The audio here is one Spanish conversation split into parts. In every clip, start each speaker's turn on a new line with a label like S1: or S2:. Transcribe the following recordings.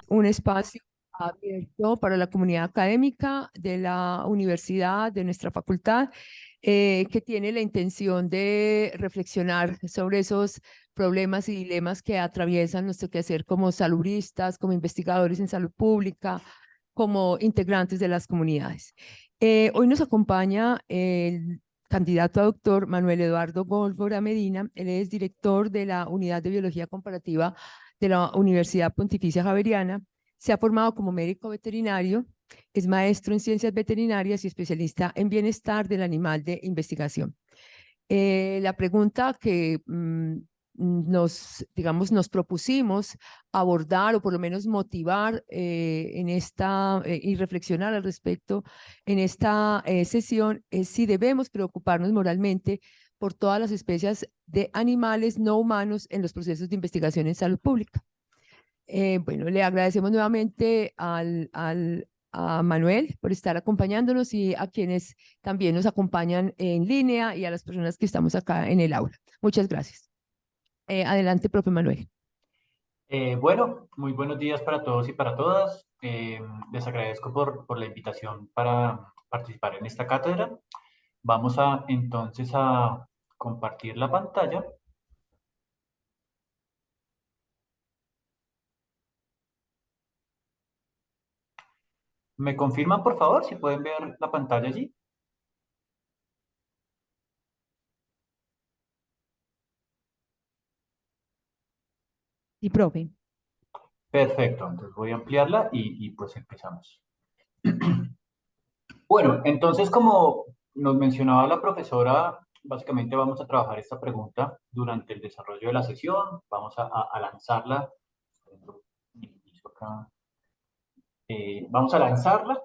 S1: un espacio abierto para la comunidad académica de la universidad, de nuestra facultad, que tiene la intención de reflexionar sobre esos problemas y dilemas que atraviesan nuestro quehacer como salubristas, como investigadores en salud pública, como integrantes de las comunidades. Hoy nos acompaña el candidato a doctor Manuel Eduardo Góngora Medina. Él es director de la Unidad de Biología Comparativa de la Universidad Pontificia Javeriana. Se ha formado como médico veterinario, es maestro en ciencias veterinarias y especialista en bienestar del animal de investigación. La pregunta que nos propusimos abordar o por lo menos motivar y reflexionar al respecto en esta sesión es si debemos preocuparnos moralmente por todas las especies de animales no humanos en los procesos de investigación en salud pública. Bueno, le agradecemos nuevamente a Manuel por estar acompañándonos y a quienes también nos acompañan en línea y a las personas que estamos acá en el aula. Muchas gracias. Adelante, profe Manuel.
S2: Bueno, muy buenos días para todos y para todas. Les agradezco por la invitación para participar en esta cátedra. Vamos entonces a compartir la pantalla. ¿Me confirman, por favor, si pueden ver la pantalla allí?
S1: Y profe.
S2: Perfecto, entonces voy a ampliarla y pues empezamos. Bueno, entonces como nos mencionaba la profesora, básicamente vamos a trabajar esta pregunta durante el desarrollo de la sesión. Vamos a lanzarla. Vamos a lanzarla,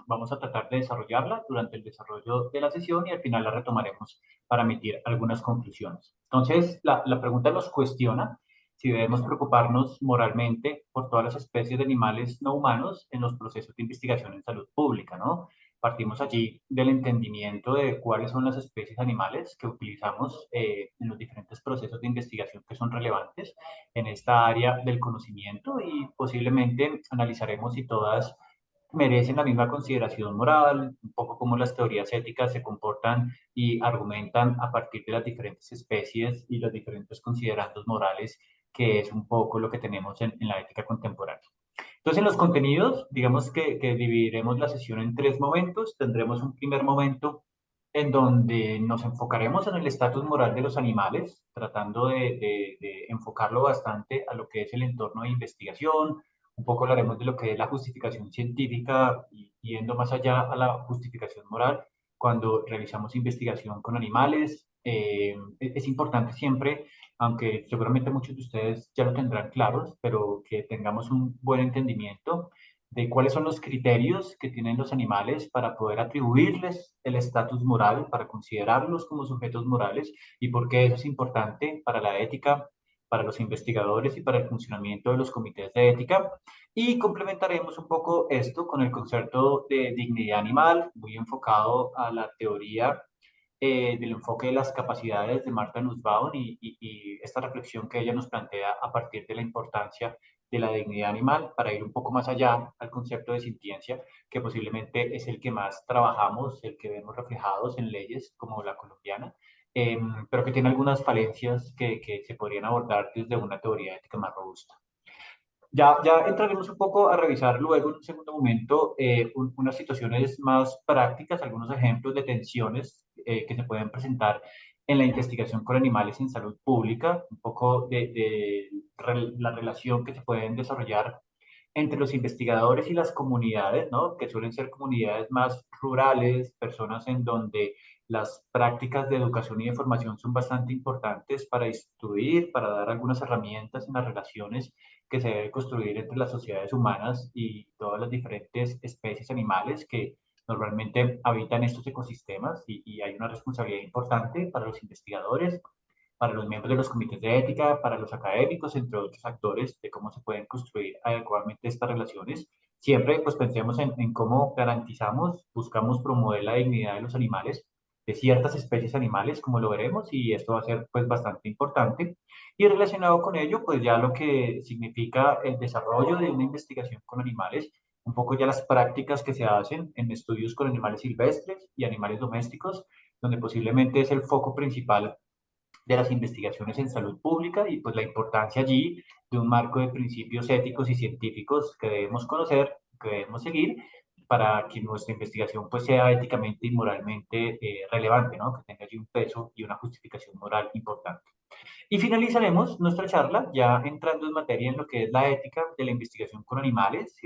S2: vamos a tratar de desarrollarla durante el desarrollo de la sesión y al final la retomaremos para emitir algunas conclusiones. Entonces, la pregunta nos cuestiona si debemos preocuparnos moralmente por todas las especies de animales no humanos en los procesos de investigación en salud pública, ¿no? Partimos allí del entendimiento de cuáles son las especies animales que utilizamos en los diferentes procesos de investigación que son relevantes en esta área del conocimiento y posiblemente analizaremos si todas merecen la misma consideración moral, un poco como las teorías éticas se comportan y argumentan a partir de las diferentes especies y los diferentes considerandos morales, que es un poco lo que tenemos en la ética contemporánea. Entonces, en los contenidos, digamos que dividiremos la sesión en tres momentos. Tendremos un primer momento en donde nos enfocaremos en el estatus moral de los animales, tratando de enfocarlo bastante a lo que es el entorno de investigación. Un poco hablaremos de lo que es la justificación científica y yendo más allá a la justificación moral cuando realizamos investigación con animales. Es importante siempre, aunque seguramente muchos de ustedes ya lo tendrán claros, pero que tengamos un buen entendimiento de cuáles son los criterios que tienen los animales para poder atribuirles el estatus moral, para considerarlos como sujetos morales y por qué eso es importante para la ética, para los investigadores y para el funcionamiento de los comités de ética. Y complementaremos un poco esto con el concepto de dignidad animal, muy enfocado a la teoría del enfoque de las capacidades de Martha Nussbaum y esta reflexión que ella nos plantea a partir de la importancia de la dignidad animal para ir un poco más allá al concepto de sintiencia, que posiblemente es el que más trabajamos, el que vemos reflejados en leyes como la colombiana, pero que tiene algunas falencias que se podrían abordar desde una teoría ética más robusta. Ya entraremos un poco a revisar luego en un segundo momento unas situaciones más prácticas, algunos ejemplos de tensiones que se pueden presentar en la investigación con animales en salud pública, un poco de la relación que se pueden desarrollar entre los investigadores y las comunidades, ¿no? Que suelen ser comunidades más rurales, personas en donde las prácticas de educación y de formación son bastante importantes para instruir, para dar algunas herramientas en las relaciones que se debe construir entre las sociedades humanas y todas las diferentes especies animales que normalmente habitan estos ecosistemas y hay una responsabilidad importante para los investigadores, para los miembros de los comités de ética, para los académicos, entre otros actores, de cómo se pueden construir adecuadamente estas relaciones. Siempre pues pensemos en cómo garantizamos, buscamos promover la dignidad de los animales de ciertas especies animales, como lo veremos, y esto va a ser pues bastante importante. Y relacionado con ello, pues ya lo que significa el desarrollo de una investigación con animales, un poco ya las prácticas que se hacen en estudios con animales silvestres y animales domésticos, donde posiblemente es el foco principal de las investigaciones en salud pública y pues la importancia allí de un marco de principios éticos y científicos que debemos conocer, que debemos seguir para que nuestra investigación pues sea éticamente y moralmente relevante, ¿no? Que tenga allí un peso y una justificación moral importante. Y finalizaremos nuestra charla ya entrando en materia en lo que es la ética de la investigación con animales,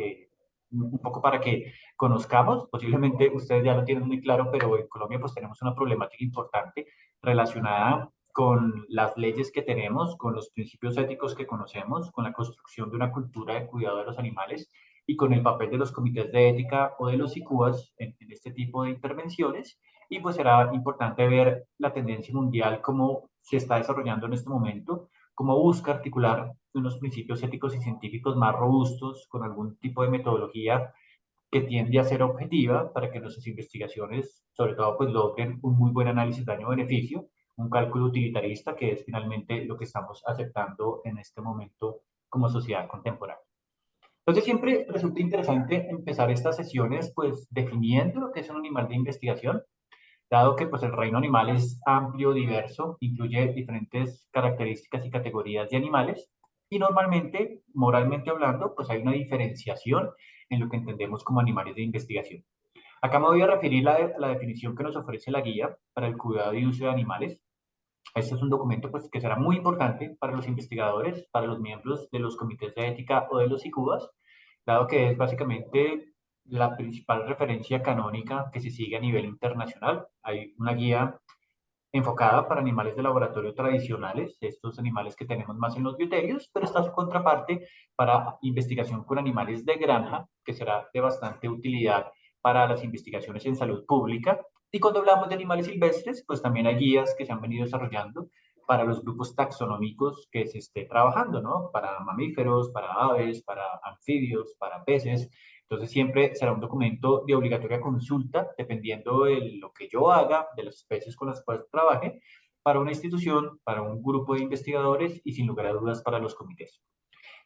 S2: un poco para que conozcamos, posiblemente ustedes ya lo tienen muy claro, pero en Colombia pues tenemos una problemática importante relacionada con las leyes que tenemos, con los principios éticos que conocemos, con la construcción de una cultura de cuidado de los animales y con el papel de los comités de ética o de los ICUAS en este tipo de intervenciones. Y pues será importante ver la tendencia mundial, cómo se está desarrollando en este momento, cómo busca articular unos principios éticos y científicos más robustos con algún tipo de metodología que tiende a ser objetiva para que nuestras investigaciones, sobre todo, pues logren un muy buen análisis daño-beneficio, un cálculo utilitarista, que es finalmente lo que estamos aceptando en este momento como sociedad contemporánea. Entonces siempre resulta interesante empezar estas sesiones pues definiendo lo que es un animal de investigación, dado que pues, el reino animal es amplio, diverso, incluye diferentes características y categorías de animales, y normalmente, moralmente hablando, pues hay una diferenciación en lo que entendemos como animales de investigación. Acá me voy a referir a la definición que nos ofrece la guía para el cuidado y uso de animales. Este es un documento pues, que será muy importante para los investigadores, para los miembros de los comités de ética o de los ICUBAS, dado que es básicamente la principal referencia canónica que se sigue a nivel internacional. Hay una guía enfocada para animales de laboratorio tradicionales, estos animales que tenemos más en los bioterios, pero está su contraparte para investigación con animales de granja, que será de bastante utilidad para las investigaciones en salud pública. Y cuando hablamos de animales silvestres, pues también hay guías que se han venido desarrollando para los grupos taxonómicos que se esté trabajando, ¿no? Para mamíferos, para aves, para anfibios, para peces. Entonces siempre será un documento de obligatoria consulta, dependiendo de lo que yo haga, de las especies con las cuales trabaje, para una institución, para un grupo de investigadores y sin lugar a dudas para los comités.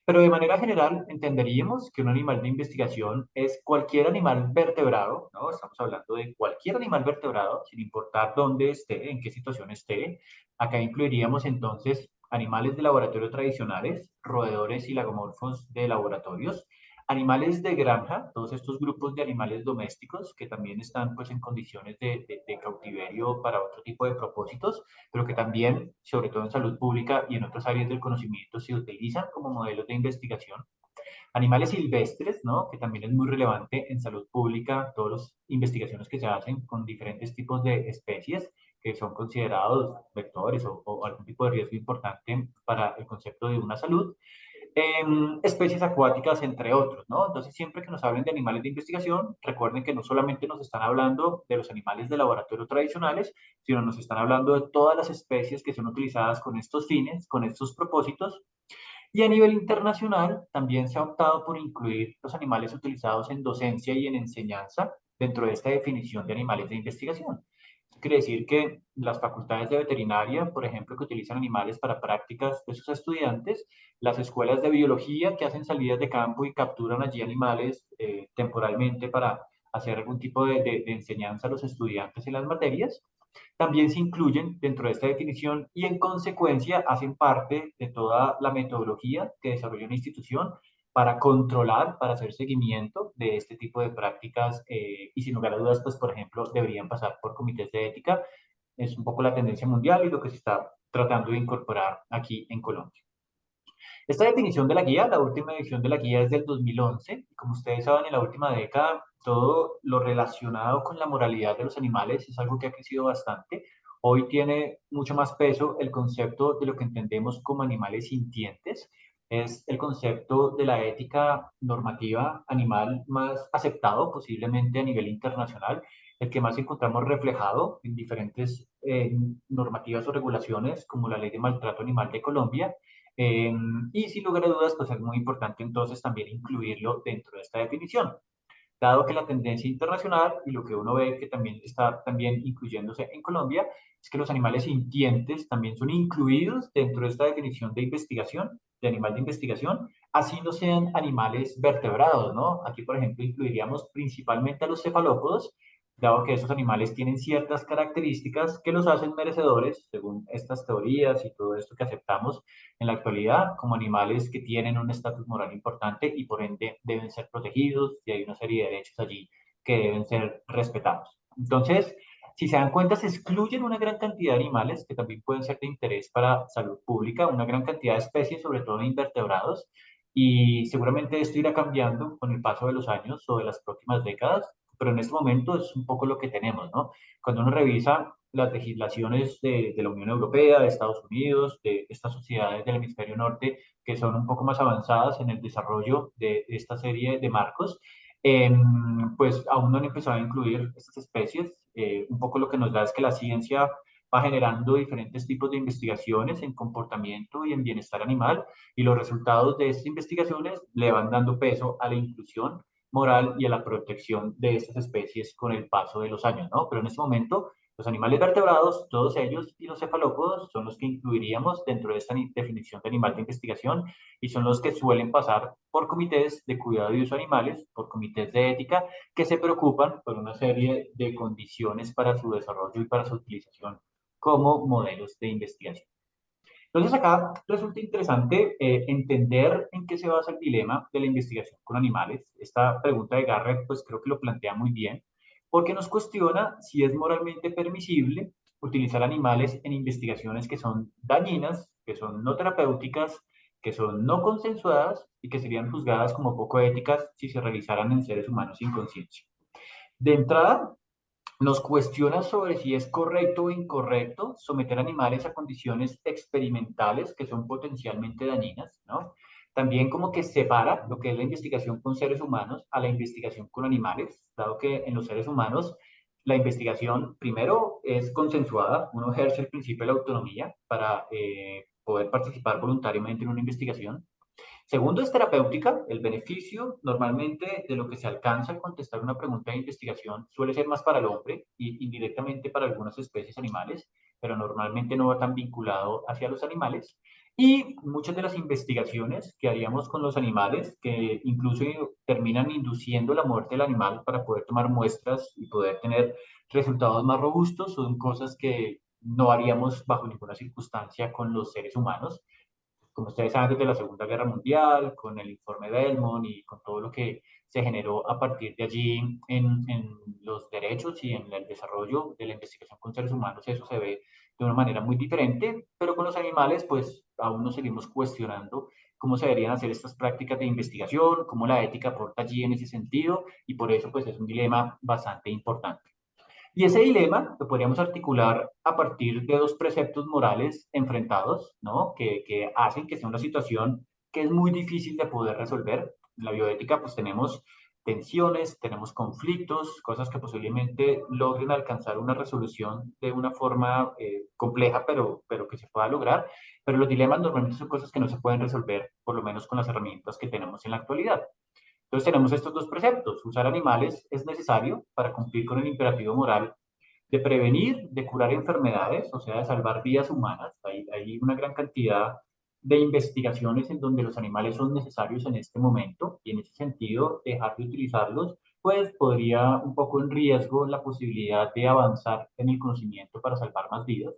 S2: Pero de manera general entenderíamos que un animal de investigación es cualquier animal vertebrado, ¿no? Estamos hablando de cualquier animal vertebrado, sin importar dónde esté, en qué situación esté. Acá incluiríamos entonces animales de laboratorio tradicionales, roedores y lagomorfos de laboratorios, animales de granja, todos estos grupos de animales domésticos que también están pues en condiciones de cautiverio para otro tipo de propósitos, pero que también, sobre todo en salud pública y en otras áreas del conocimiento, se utilizan como modelos de investigación. Animales silvestres, ¿no? Que también es muy relevante en salud pública, todas las investigaciones que se hacen con diferentes tipos de especies que son considerados vectores o algún tipo de riesgo importante para el concepto de una salud. Especies acuáticas, entre otros, ¿no? Entonces, siempre que nos hablen de animales de investigación, recuerden que no solamente nos están hablando de los animales de laboratorio tradicionales, sino nos están hablando de todas las especies que son utilizadas con estos fines, con estos propósitos. Y a nivel internacional, también se ha optado por incluir los animales utilizados en docencia y en enseñanza dentro de esta definición de animales de investigación. Esto quiere decir que las facultades de veterinaria, por ejemplo, que utilizan animales para prácticas de sus estudiantes, las escuelas de biología que hacen salidas de campo y capturan allí animales temporalmente para hacer algún tipo de enseñanza a los estudiantes en las materias, también se incluyen dentro de esta definición y en consecuencia hacen parte de toda la metodología que desarrolla una institución para controlar, para hacer seguimiento de este tipo de prácticas y sin lugar a dudas, pues por ejemplo, deberían pasar por comités de ética. Es un poco la tendencia mundial y lo que se está tratando de incorporar aquí en Colombia. Esta definición de la guía, la última edición de la guía es del 2011. Como ustedes saben, en la última década, todo lo relacionado con la moralidad de los animales es algo que ha crecido bastante. Hoy tiene mucho más peso el concepto de lo que entendemos como animales sintientes. Es el concepto de la ética normativa animal más aceptado posiblemente a nivel internacional, el que más encontramos reflejado en diferentes normativas o regulaciones como la Ley de Maltrato Animal de Colombia, y sin lugar a dudas, pues es muy importante entonces también incluirlo dentro de esta definición. dado que la tendencia internacional y lo que uno ve que también está también incluyéndose en Colombia es que los animales sintientes también son incluidos dentro de esta definición de investigación, de animal de investigación, así no sean animales vertebrados, ¿no? Aquí, por ejemplo, incluiríamos principalmente a los cefalópodos, dado que esos animales tienen ciertas características que los hacen merecedores, según estas teorías y todo esto que aceptamos en la actualidad, como animales que tienen un estatus moral importante y por ende deben ser protegidos y hay una serie de derechos allí que deben ser respetados. Entonces, si se dan cuenta, se excluyen una gran cantidad de animales que también pueden ser de interés para salud pública, una gran cantidad de especies, sobre todo de invertebrados, y seguramente esto irá cambiando con el paso de los años o de las próximas décadas, pero en este momento es un poco lo que tenemos, ¿no? Cuando uno revisa las legislaciones de la Unión Europea, de Estados Unidos, de estas sociedades del hemisferio norte, que son un poco más avanzadas en el desarrollo de esta serie de marcos, pues aún no han empezado a incluir estas especies. Un poco lo que nos da es que la ciencia va generando diferentes tipos de investigaciones en comportamiento y en bienestar animal, y los resultados de estas investigaciones le van dando peso a la inclusión moral y a la protección de estas especies con el paso de los años, ¿no? Pero en este momento, los animales vertebrados, todos ellos, y los cefalópodos son los que incluiríamos dentro de esta definición de animal de investigación y son los que suelen pasar por comités de cuidado y uso de animales, por comités de ética, que se preocupan por una serie de condiciones para su desarrollo y para su utilización como modelos de investigación. Entonces acá resulta interesante entender en qué se basa el dilema de la investigación con animales. Esta pregunta de Garrett pues creo que lo plantea muy bien, porque nos cuestiona si es moralmente permisible utilizar animales en investigaciones que son dañinas, que son no terapéuticas, que son no consensuadas y que serían juzgadas como poco éticas si se realizaran en seres humanos sin conciencia. De entrada, nos cuestiona sobre si es correcto o incorrecto someter animales a condiciones experimentales que son potencialmente dañinas, ¿no? También como que separa lo que es la investigación con seres humanos a la investigación con animales, dado que en los seres humanos la investigación primero es consensuada, uno ejerce el principio de la autonomía para poder participar voluntariamente en una investigación. Segundo, es terapéutica. El beneficio normalmente de lo que se alcanza al contestar una pregunta de investigación suele ser más para el hombre y indirectamente para algunas especies animales, pero normalmente no va tan vinculado hacia los animales. Y muchas de las investigaciones que haríamos con los animales, que incluso terminan induciendo la muerte del animal para poder tomar muestras y poder tener resultados más robustos, son cosas que no haríamos bajo ninguna circunstancia con los seres humanos, como ustedes saben, desde la Segunda Guerra Mundial, con el informe Belmont y con todo lo que se generó a partir de allí en los derechos y en el desarrollo de la investigación con seres humanos, eso se ve de una manera muy diferente, pero con los animales, pues aún nos seguimos cuestionando cómo se deberían hacer estas prácticas de investigación, cómo la ética aporta allí en ese sentido, y por eso pues es un dilema bastante importante. Y ese dilema lo podríamos articular a partir de dos preceptos morales enfrentados, ¿no? Que hacen que sea una situación que es muy difícil de poder resolver. En la bioética, pues tenemos tensiones, tenemos conflictos, cosas que posiblemente logren alcanzar una resolución de una forma compleja, pero que se pueda lograr. Pero los dilemas normalmente son cosas que no se pueden resolver, por lo menos con las herramientas que tenemos en la actualidad. Entonces tenemos estos dos preceptos. Usar animales es necesario para cumplir con el imperativo moral de prevenir, de curar enfermedades, o sea, de salvar vidas humanas. Hay una gran cantidad de investigaciones en donde los animales son necesarios en este momento y en ese sentido dejar de utilizarlos pues podría un poco en riesgo la posibilidad de avanzar en el conocimiento para salvar más vidas.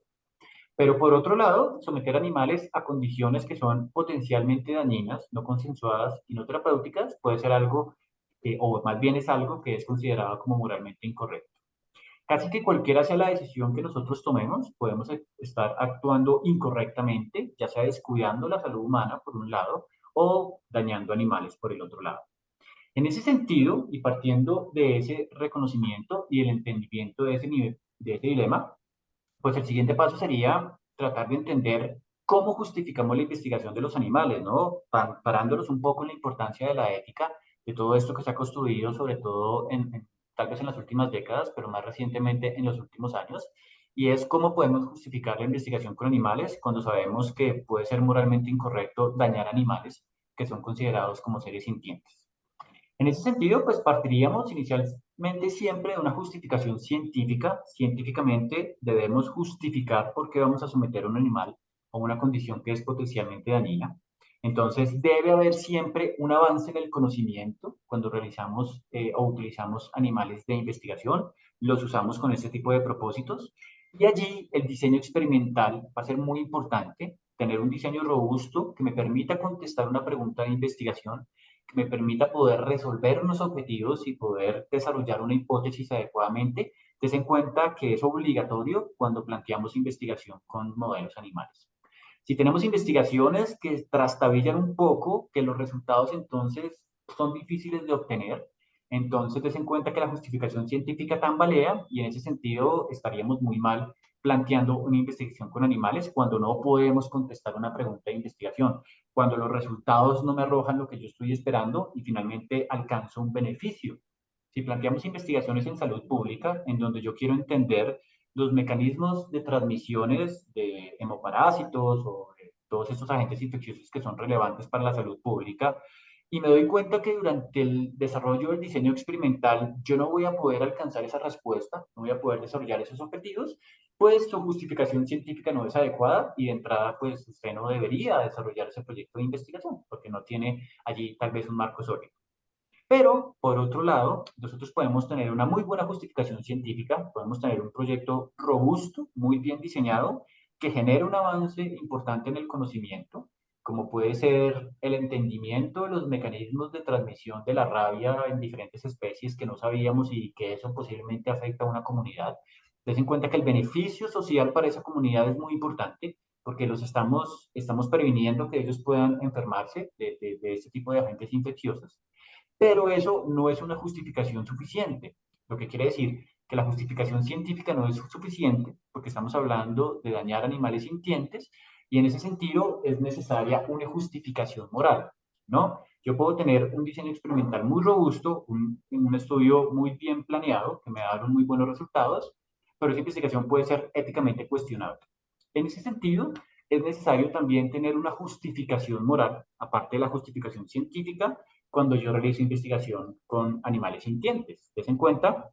S2: Pero por otro lado, someter animales a condiciones que son potencialmente dañinas, no consensuadas y no terapéuticas puede ser algo, o más bien es algo que es considerado como moralmente incorrecto. Casi que cualquiera sea la decisión que nosotros tomemos, podemos estar actuando incorrectamente, ya sea descuidando la salud humana por un lado o dañando animales por el otro lado. En ese sentido, y partiendo de ese reconocimiento y el entendimiento de ese nivel, de ese dilema, pues el siguiente paso sería tratar de entender cómo justificamos la investigación de los animales, ¿no? Parándonos un poco en la importancia de la ética, de todo esto que se ha construido, sobre todo tal vez en las últimas décadas, pero más recientemente en los últimos años, y es cómo podemos justificar la investigación con animales cuando sabemos que puede ser moralmente incorrecto dañar animales que son considerados como seres sintientes. En ese sentido, pues partiríamos inicialmente siempre de una justificación científica. Científicamente debemos justificar por qué vamos a someter a un animal a una condición que es potencialmente dañina. Entonces, debe haber siempre un avance en el conocimiento cuando realizamos o utilizamos animales de investigación. Los usamos con este tipo de propósitos. Y allí el diseño experimental va a ser muy importante, tener un diseño robusto que me permita contestar una pregunta de investigación, que me permita poder resolver unos objetivos y poder desarrollar una hipótesis adecuadamente. Ten en cuenta que es obligatorio cuando planteamos investigación con modelos animales. Si tenemos investigaciones que trastabillan un poco, que los resultados entonces son difíciles de obtener, entonces ten en cuenta que la justificación científica tambalea y en ese sentido estaríamos muy mal planteando una investigación con animales cuando no podemos contestar una pregunta de investigación, cuando los resultados no me arrojan lo que yo estoy esperando y finalmente alcanzo un beneficio. Si planteamos investigaciones en salud pública, en donde yo quiero entender los mecanismos de transmisiones de hemoparásitos o de todos estos agentes infecciosos que son relevantes para la salud pública, y me doy cuenta que durante el desarrollo del diseño experimental yo no voy a poder alcanzar esa respuesta, no voy a poder desarrollar esos objetivos, pues su justificación científica no es adecuada y de entrada pues usted no debería desarrollar ese proyecto de investigación porque no tiene allí tal vez un marco sólido. Pero, por otro lado, nosotros podemos tener una muy buena justificación científica, podemos tener un proyecto robusto, muy bien diseñado, que genere un avance importante en el conocimiento, como puede ser el entendimiento de los mecanismos de transmisión de la rabia en diferentes especies que no sabíamos y que eso posiblemente afecta a una comunidad. Ten en cuenta que el beneficio social para esa comunidad es muy importante porque estamos previniendo que ellos puedan enfermarse de este tipo de agentes infecciosos, pero eso no es una justificación suficiente. Lo que quiere decir que la justificación científica no es suficiente porque estamos hablando de dañar animales sintientes y en ese sentido es necesaria una justificación moral, ¿no? Yo puedo tener un diseño experimental muy robusto, un estudio muy bien planeado que me da muy buenos resultados, pero esa investigación puede ser éticamente cuestionable. En ese sentido, es necesario también tener una justificación moral, aparte de la justificación científica, cuando yo realizo investigación con animales sintientes. Ten en cuenta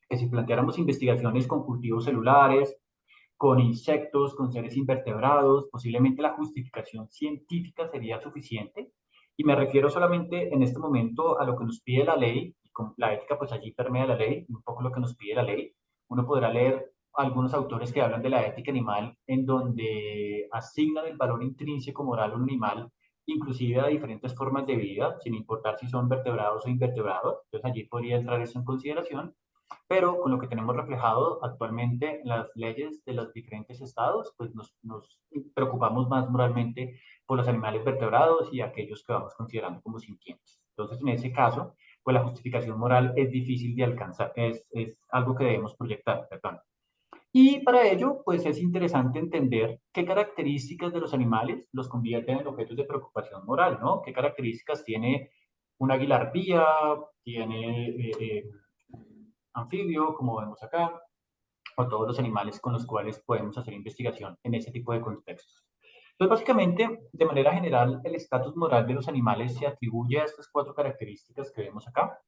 S2: que si planteáramos investigaciones con cultivos celulares, con insectos, con seres invertebrados, posiblemente la justificación científica sería suficiente. Y me refiero solamente en este momento a lo que nos pide la ley, y con la ética pues allí permea la ley, un poco lo que nos pide la ley. Uno podrá leer algunos autores que hablan de la ética animal, en donde asignan el valor intrínseco moral a un animal, inclusive a diferentes formas de vida, sin importar si son vertebrados o invertebrados. Entonces allí podría entrar eso en consideración, pero con lo que tenemos reflejado actualmente en las leyes de los diferentes estados, pues nos preocupamos más moralmente por los animales vertebrados y aquellos que vamos considerando como sintientes. Entonces, en ese caso, pues la justificación moral es difícil de alcanzar, es algo que debemos proyectar, perdón. Y para ello, pues es interesante entender qué características de los animales los convierten en objetos de preocupación moral, ¿no? ¿Qué características tiene un águila arpía, tiene anfibio, como vemos acá, o todos los animales con los cuales podemos hacer investigación en ese tipo de contextos? Entonces, básicamente, de manera general, el estatus moral de los animales se atribuye a estas cuatro características que vemos acá.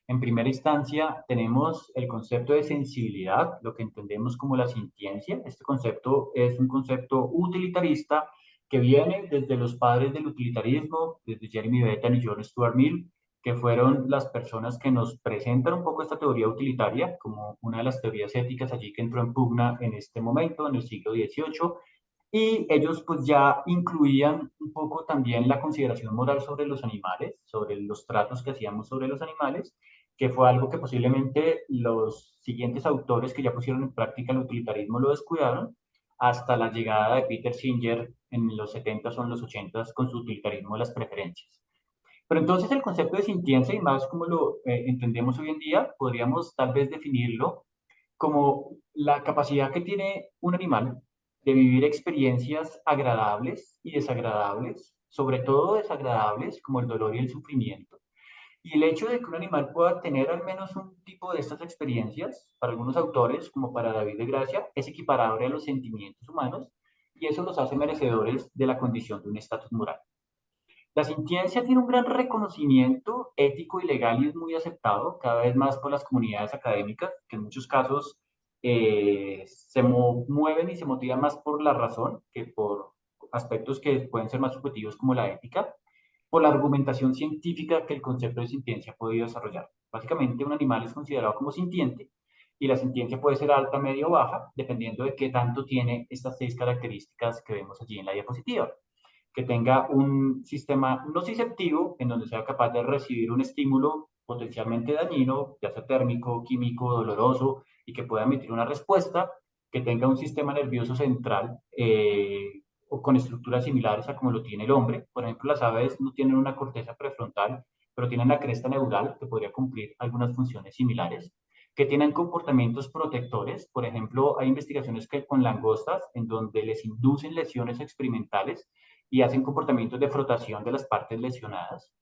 S2: En primera instancia, tenemos el concepto de sensibilidad, lo que entendemos como la sintiencia. Este concepto es un concepto utilitarista que viene desde los padres del utilitarismo, desde Jeremy Bentham y John Stuart Mill, que fueron las personas que nos presentan un poco esta teoría utilitaria como una de las teorías éticas allí que entró en pugna en este momento, en el siglo XVIII, y ellos pues ya incluían un poco también la consideración moral sobre los animales, sobre los tratos que hacíamos sobre los animales, que fue algo que posiblemente los siguientes autores que ya pusieron en práctica el utilitarismo lo descuidaron, hasta la llegada de Peter Singer en los 70s o en los 80s con su utilitarismo de las preferencias. Pero entonces el concepto de sintiencia, y más como lo entendemos hoy en día, podríamos tal vez definirlo como la capacidad que tiene un animal de vivir experiencias agradables y desagradables, sobre todo desagradables como el dolor y el sufrimiento. Y el hecho de que un animal pueda tener al menos un tipo de estas experiencias, para algunos autores, como para David de Gracia, es equiparable a los sentimientos humanos y eso los hace merecedores de la condición de un estatus moral. La sintiencia tiene un gran reconocimiento ético y legal y es muy aceptado cada vez más por las comunidades académicas, que en muchos casos se mueven y se motivan más por la razón que por aspectos que pueden ser más subjetivos como la ética, por la argumentación científica que el concepto de sintiencia ha podido desarrollar. Básicamente, un animal es considerado como sintiente y la sintiencia puede ser alta, media o baja, dependiendo de qué tanto tiene estas 6 características que vemos allí en la diapositiva. Que tenga un sistema nociceptivo en donde sea capaz de recibir un estímulo potencialmente dañino, ya sea térmico, químico, doloroso, y que pueda emitir una respuesta, que tenga un sistema nervioso central o con estructuras similares a como lo tiene el hombre. Por ejemplo, las aves no tienen una corteza prefrontal, pero tienen la cresta neural que podría cumplir algunas funciones similares, que tienen comportamientos protectores. Por ejemplo, hay investigaciones que con langostas en donde les inducen lesiones experimentales y hacen comportamientos de frotación de las partes lesionadas.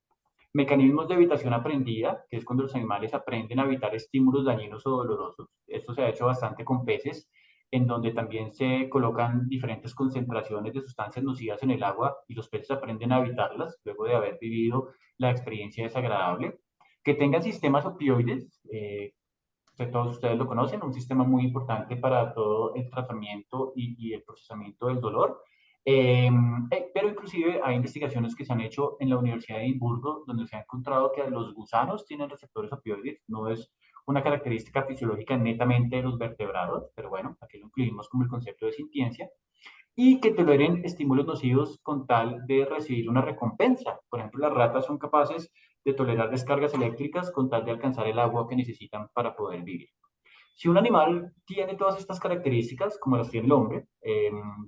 S2: Mecanismos de evitación aprendida, que es cuando los animales aprenden a evitar estímulos dañinos o dolorosos. Esto se ha hecho bastante con peces, en donde también se colocan diferentes concentraciones de sustancias nocivas en el agua y los peces aprenden a evitarlas luego de haber vivido la experiencia desagradable. Que tengan sistemas opioides, que todos ustedes lo conocen, un sistema muy importante para todo el tratamiento y el procesamiento del dolor. Pero inclusive hay investigaciones que se han hecho en la Universidad de Edimburgo donde se ha encontrado que los gusanos tienen receptores opioides, no es una característica fisiológica netamente de los vertebrados, pero bueno, aquí lo incluimos como el concepto de sintiencia, y que toleren estímulos nocivos con tal de recibir una recompensa. Por ejemplo, las ratas son capaces de tolerar descargas eléctricas con tal de alcanzar el agua que necesitan para poder vivir. Si un animal tiene todas estas características, como las tiene el hombre,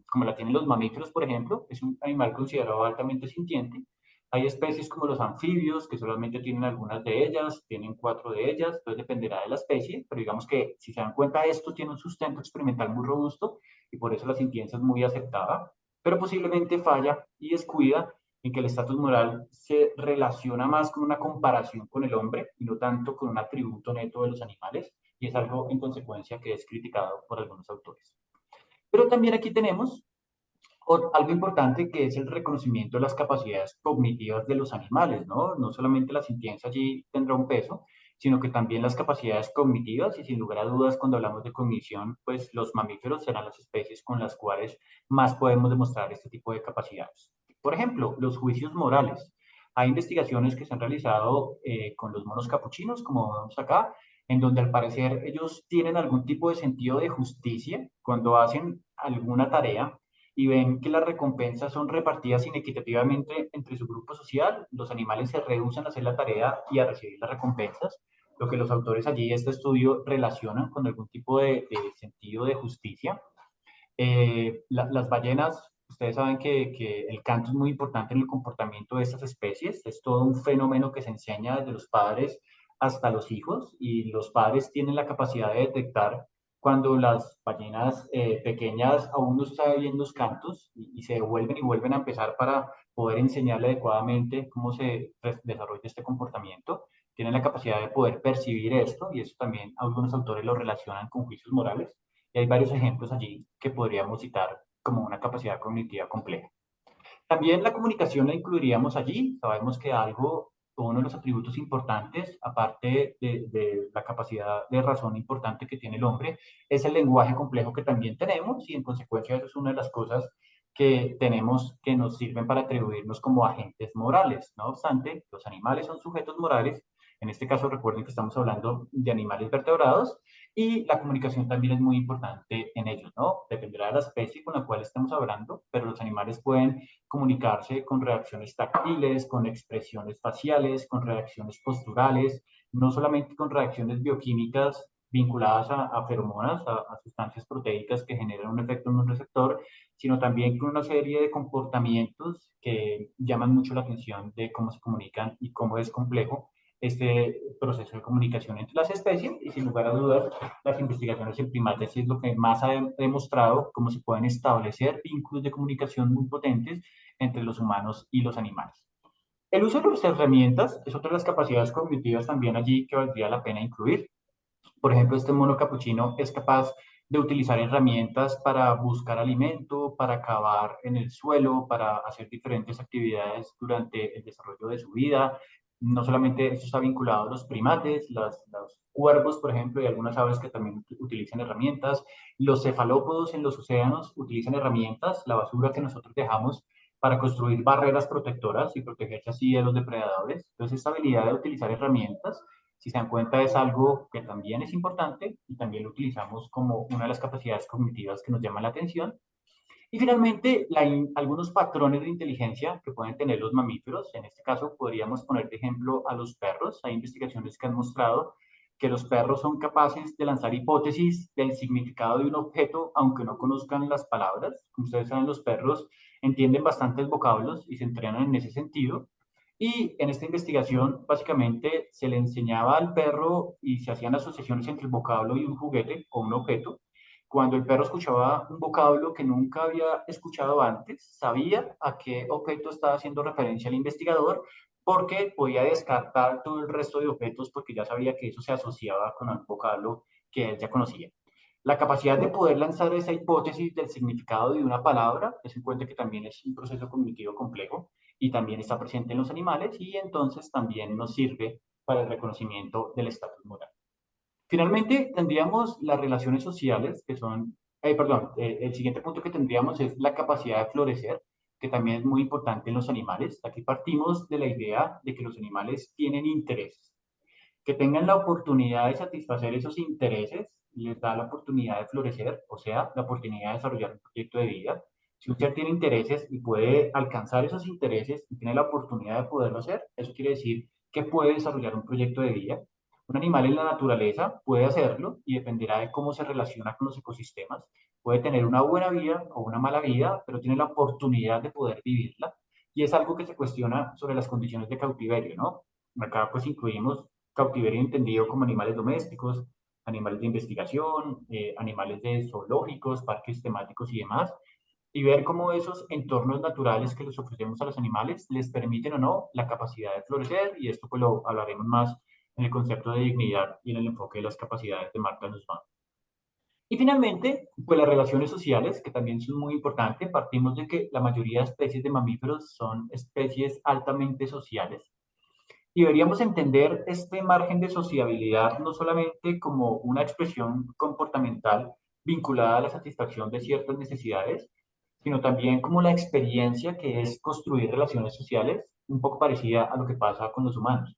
S2: como la tienen los mamíferos, por ejemplo, es un animal considerado altamente sintiente. Hay especies como los anfibios, que solamente tienen algunas de ellas, tienen 4 de ellas, entonces dependerá de la especie, pero digamos que si se dan cuenta, esto tiene un sustento experimental muy robusto y por eso la sintiencia es muy aceptada, pero posiblemente falla y descuida en que el estatus moral se relaciona más con una comparación con el hombre y no tanto con un atributo neto de los animales, y es algo en consecuencia que es criticado por algunos autores. Pero también aquí tenemos algo importante que es el reconocimiento de las capacidades cognitivas de los animales, ¿no? No solamente la sintiencia allí tendrá un peso, sino que también las capacidades cognitivas, y sin lugar a dudas cuando hablamos de cognición, pues los mamíferos serán las especies con las cuales más podemos demostrar este tipo de capacidades. Por ejemplo, los juicios morales. Hay investigaciones que se han realizado con los monos capuchinos, como vemos acá, en donde al parecer ellos tienen algún tipo de sentido de justicia cuando hacen alguna tarea y ven que las recompensas son repartidas inequitativamente entre su grupo social, los animales se rehúsan a hacer la tarea y a recibir las recompensas, lo que los autores allí de este estudio relacionan con algún tipo de sentido de justicia. Las ballenas, ustedes saben que el canto es muy importante en el comportamiento de estas especies, es todo un fenómeno que se enseña desde los padres hasta los hijos y los padres tienen la capacidad de detectar cuando las ballenas pequeñas aún no se saben bien los cantos y se devuelven y vuelven a empezar para poder enseñarle adecuadamente cómo se desarrolla este comportamiento. Tienen la capacidad de poder percibir esto y eso también algunos autores lo relacionan con juicios morales. Y hay varios ejemplos allí que podríamos citar como una capacidad cognitiva compleja. También la comunicación la incluiríamos allí. Sabemos que uno de los atributos importantes, aparte de la capacidad de razón importante que tiene el hombre, es el lenguaje complejo que también tenemos y en consecuencia eso es una de las cosas que tenemos que nos sirven para atribuirnos como agentes morales. No obstante, los animales son sujetos morales. En este caso, recuerden que estamos hablando de animales vertebrados y la comunicación también es muy importante en ellos, ¿no? Dependerá de la especie con la cual estamos hablando, pero los animales pueden comunicarse con reacciones táctiles, con expresiones faciales, con reacciones posturales, no solamente con reacciones bioquímicas vinculadas a feromonas, a sustancias proteicas que generan un efecto en un receptor, sino también con una serie de comportamientos que llaman mucho la atención de cómo se comunican y cómo es complejo este proceso de comunicación entre las especies y sin lugar a dudas las investigaciones en primates es lo que más ha demostrado cómo se pueden establecer vínculos de comunicación muy potentes entre los humanos y los animales. El uso de las herramientas es otra de las capacidades cognitivas también allí que valdría la pena incluir. Por ejemplo, este mono capuchino es capaz de utilizar herramientas para buscar alimento, para cavar en el suelo, para hacer diferentes actividades durante el desarrollo de su vida. No solamente esto está vinculado a los primates, los cuervos, por ejemplo, y algunas aves que también utilizan herramientas. Los cefalópodos en los océanos utilizan herramientas, la basura que nosotros dejamos para construir barreras protectoras y protegerse así de los depredadores. Entonces, esta habilidad de utilizar herramientas, si se dan cuenta, es algo que también es importante y también lo utilizamos como una de las capacidades cognitivas que nos llaman la atención. Y finalmente, algunos patrones de inteligencia que pueden tener los mamíferos. En este caso, podríamos poner de ejemplo a los perros. Hay investigaciones que han mostrado que los perros son capaces de lanzar hipótesis del significado de un objeto, aunque no conozcan las palabras. Como ustedes saben, los perros entienden bastantes vocablos y se entrenan en ese sentido. Y en esta investigación, básicamente, se le enseñaba al perro y se hacían asociaciones entre el vocablo y un juguete o un objeto. Cuando el perro escuchaba un vocablo que nunca había escuchado antes, sabía a qué objeto estaba haciendo referencia el investigador, porque podía descartar todo el resto de objetos porque ya sabía que eso se asociaba con un vocablo que él ya conocía. La capacidad de poder lanzar esa hipótesis del significado de una palabra, es en cuenta que también es un proceso cognitivo complejo y también está presente en los animales y entonces también nos sirve para el reconocimiento del estatus moral. Finalmente, tendríamos las relaciones sociales, que son, perdón, el siguiente punto que tendríamos es la capacidad de florecer, que también es muy importante en los animales. Aquí partimos de la idea de que los animales tienen intereses. Que tengan la oportunidad de satisfacer esos intereses les da la oportunidad de florecer, o sea, la oportunidad de desarrollar un proyecto de vida. Si un ser tiene intereses y puede alcanzar esos intereses y tiene la oportunidad de poderlo hacer, eso quiere decir que puede desarrollar un proyecto de vida. Un animal en la naturaleza puede hacerlo y dependerá de cómo se relaciona con los ecosistemas. Puede tener una buena vida o una mala vida, pero tiene la oportunidad de poder vivirla. Y es algo que se cuestiona sobre las condiciones de cautiverio, ¿no? Acá pues incluimos cautiverio entendido como animales domésticos, animales de investigación, animales de zoológicos, parques temáticos y demás, y ver cómo esos entornos naturales que les ofrecemos a los animales les permiten o no la capacidad de florecer, y esto pues lo hablaremos más en el concepto de dignidad y en el enfoque de las capacidades de Marta Nussbaum. Y finalmente, pues las relaciones sociales, que también son muy importantes. Partimos de que la mayoría de especies de mamíferos son especies altamente sociales. Y deberíamos entender este margen de sociabilidad no solamente como una expresión comportamental vinculada a la satisfacción de ciertas necesidades, sino también como la experiencia que es construir relaciones sociales, un poco parecida a lo que pasa con los humanos.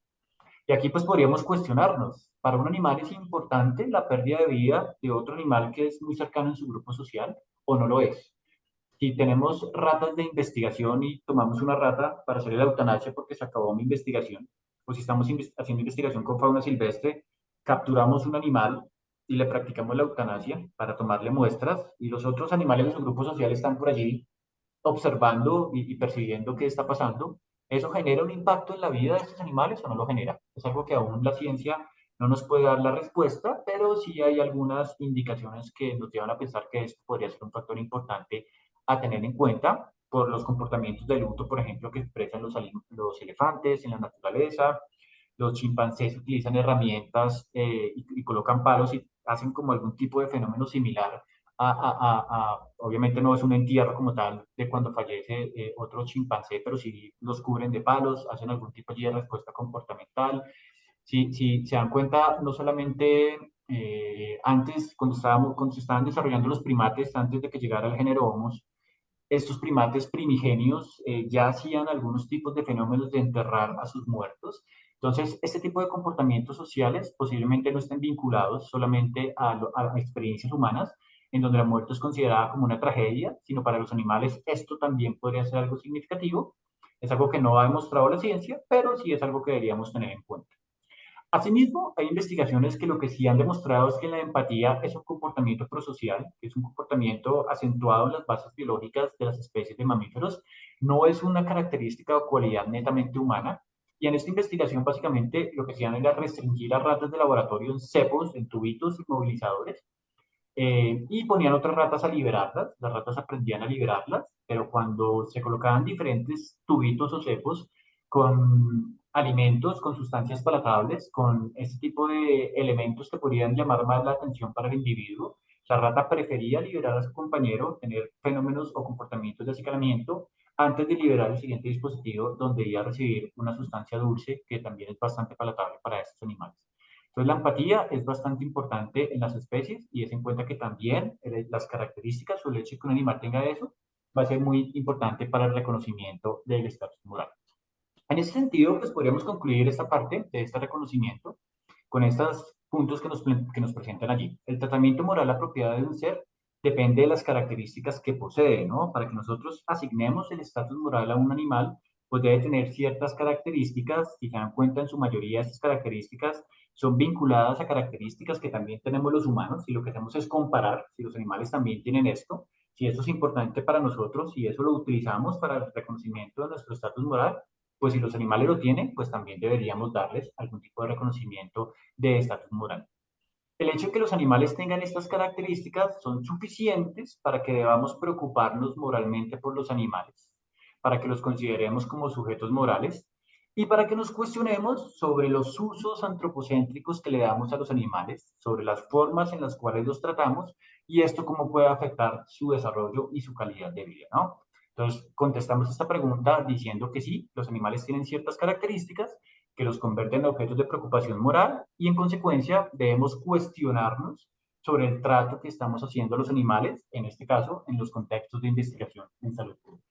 S2: Y aquí pues podríamos cuestionarnos, ¿para un animal es importante la pérdida de vida de otro animal que es muy cercano en su grupo social o no lo es? Si tenemos ratas de investigación y tomamos una rata para hacer la eutanasia porque se acabó mi investigación, o si estamos haciendo investigación con fauna silvestre, capturamos un animal y le practicamos la eutanasia para tomarle muestras y los otros animales de su grupo social están por allí observando y percibiendo qué está pasando, ¿eso genera un impacto en la vida de estos animales o no lo genera? Es algo que aún la ciencia no nos puede dar la respuesta, pero sí hay algunas indicaciones que nos llevan a pensar que esto podría ser un factor importante a tener en cuenta por los comportamientos de luto, por ejemplo, que expresan los elefantes en la naturaleza. Los chimpancés utilizan herramientas y colocan palos y hacen como algún tipo de fenómeno similar obviamente no es un entierro como tal de cuando fallece otro chimpancé, pero sí los cubren de palos, hacen algún tipo de respuesta comportamental. Si se dan cuenta, no solamente antes, cuando se estaban desarrollando los primates, antes de que llegara el género Homo, estos primates primigenios ya hacían algunos tipos de fenómenos de enterrar a sus muertos. Entonces, este tipo de comportamientos sociales posiblemente no estén vinculados solamente a experiencias humanas, en donde la muerte es considerada como una tragedia, sino para los animales esto también podría ser algo significativo. Es algo que no ha demostrado la ciencia, pero sí es algo que deberíamos tener en cuenta. Asimismo, hay investigaciones que lo que sí han demostrado es que la empatía es un comportamiento prosocial, que es un comportamiento acentuado en las bases biológicas de las especies de mamíferos, no es una característica o cualidad netamente humana. Y en esta investigación, básicamente, lo que hacían era restringir a ratas de laboratorio en cepos, en tubitos inmovilizadores, y ponían otras ratas a liberarlas. Las ratas aprendían a liberarlas, pero cuando se colocaban diferentes tubitos o cepos con alimentos, con sustancias palatables, con este tipo de elementos que podrían llamar más la atención para el individuo, La rata prefería liberar a su compañero, tener fenómenos o comportamientos de acicalamiento, antes de liberar el siguiente dispositivo donde iba a recibir una sustancia dulce que también es bastante palatable para estos animales. Entonces, la empatía es bastante importante en las especies y es en cuenta que también las características o el hecho de que un animal tenga eso va a ser muy importante para el reconocimiento del estatus moral. En ese sentido, pues podríamos concluir esta parte de este reconocimiento con estos puntos que nos presentan allí. El tratamiento moral apropiado de un ser depende de las características que posee, ¿no? Para que nosotros asignemos el estatus moral a un animal, pues debe tener ciertas características. Si se dan cuenta, en su mayoría estas características son vinculadas a características que también tenemos los humanos y lo que hacemos es comparar si los animales también tienen esto, si esto es importante para nosotros, si eso lo utilizamos para el reconocimiento de nuestro estatus moral, pues si los animales lo tienen, pues también deberíamos darles algún tipo de reconocimiento de estatus moral. El hecho de que los animales tengan estas características son suficientes para que debamos preocuparnos moralmente por los animales, para que los consideremos como sujetos morales y para que nos cuestionemos sobre los usos antropocéntricos que le damos a los animales, sobre las formas en las cuales los tratamos y esto cómo puede afectar su desarrollo y su calidad de vida, ¿no? Entonces, contestamos esta pregunta diciendo que sí, los animales tienen ciertas características que los convierten en objetos de preocupación moral y en consecuencia debemos cuestionarnos sobre el trato que estamos haciendo a los animales, en este caso, en los contextos de investigación en salud pública.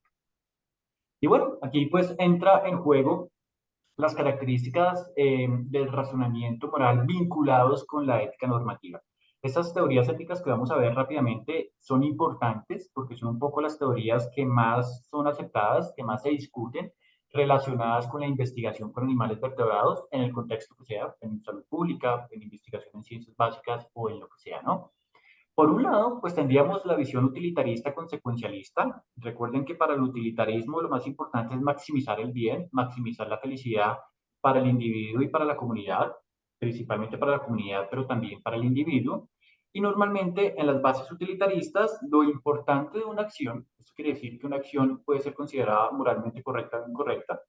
S2: Y bueno, aquí pues entra en juego las características del razonamiento moral vinculados con la ética normativa. Estas teorías éticas que vamos a ver rápidamente son importantes porque son un poco las teorías que más son aceptadas, que más se discuten, relacionadas con la investigación con animales vertebrados en el contexto que sea, en salud pública, en investigación en ciencias básicas o en lo que sea, ¿no? Por un lado, pues tendríamos la visión utilitarista consecuencialista. Recuerden que para el utilitarismo lo más importante es maximizar el bien, maximizar la felicidad para el individuo y para la comunidad, principalmente para la comunidad, pero también para el individuo. Y normalmente en las bases utilitaristas, lo importante de una acción, esto quiere decir que una acción puede ser considerada moralmente correcta o incorrecta,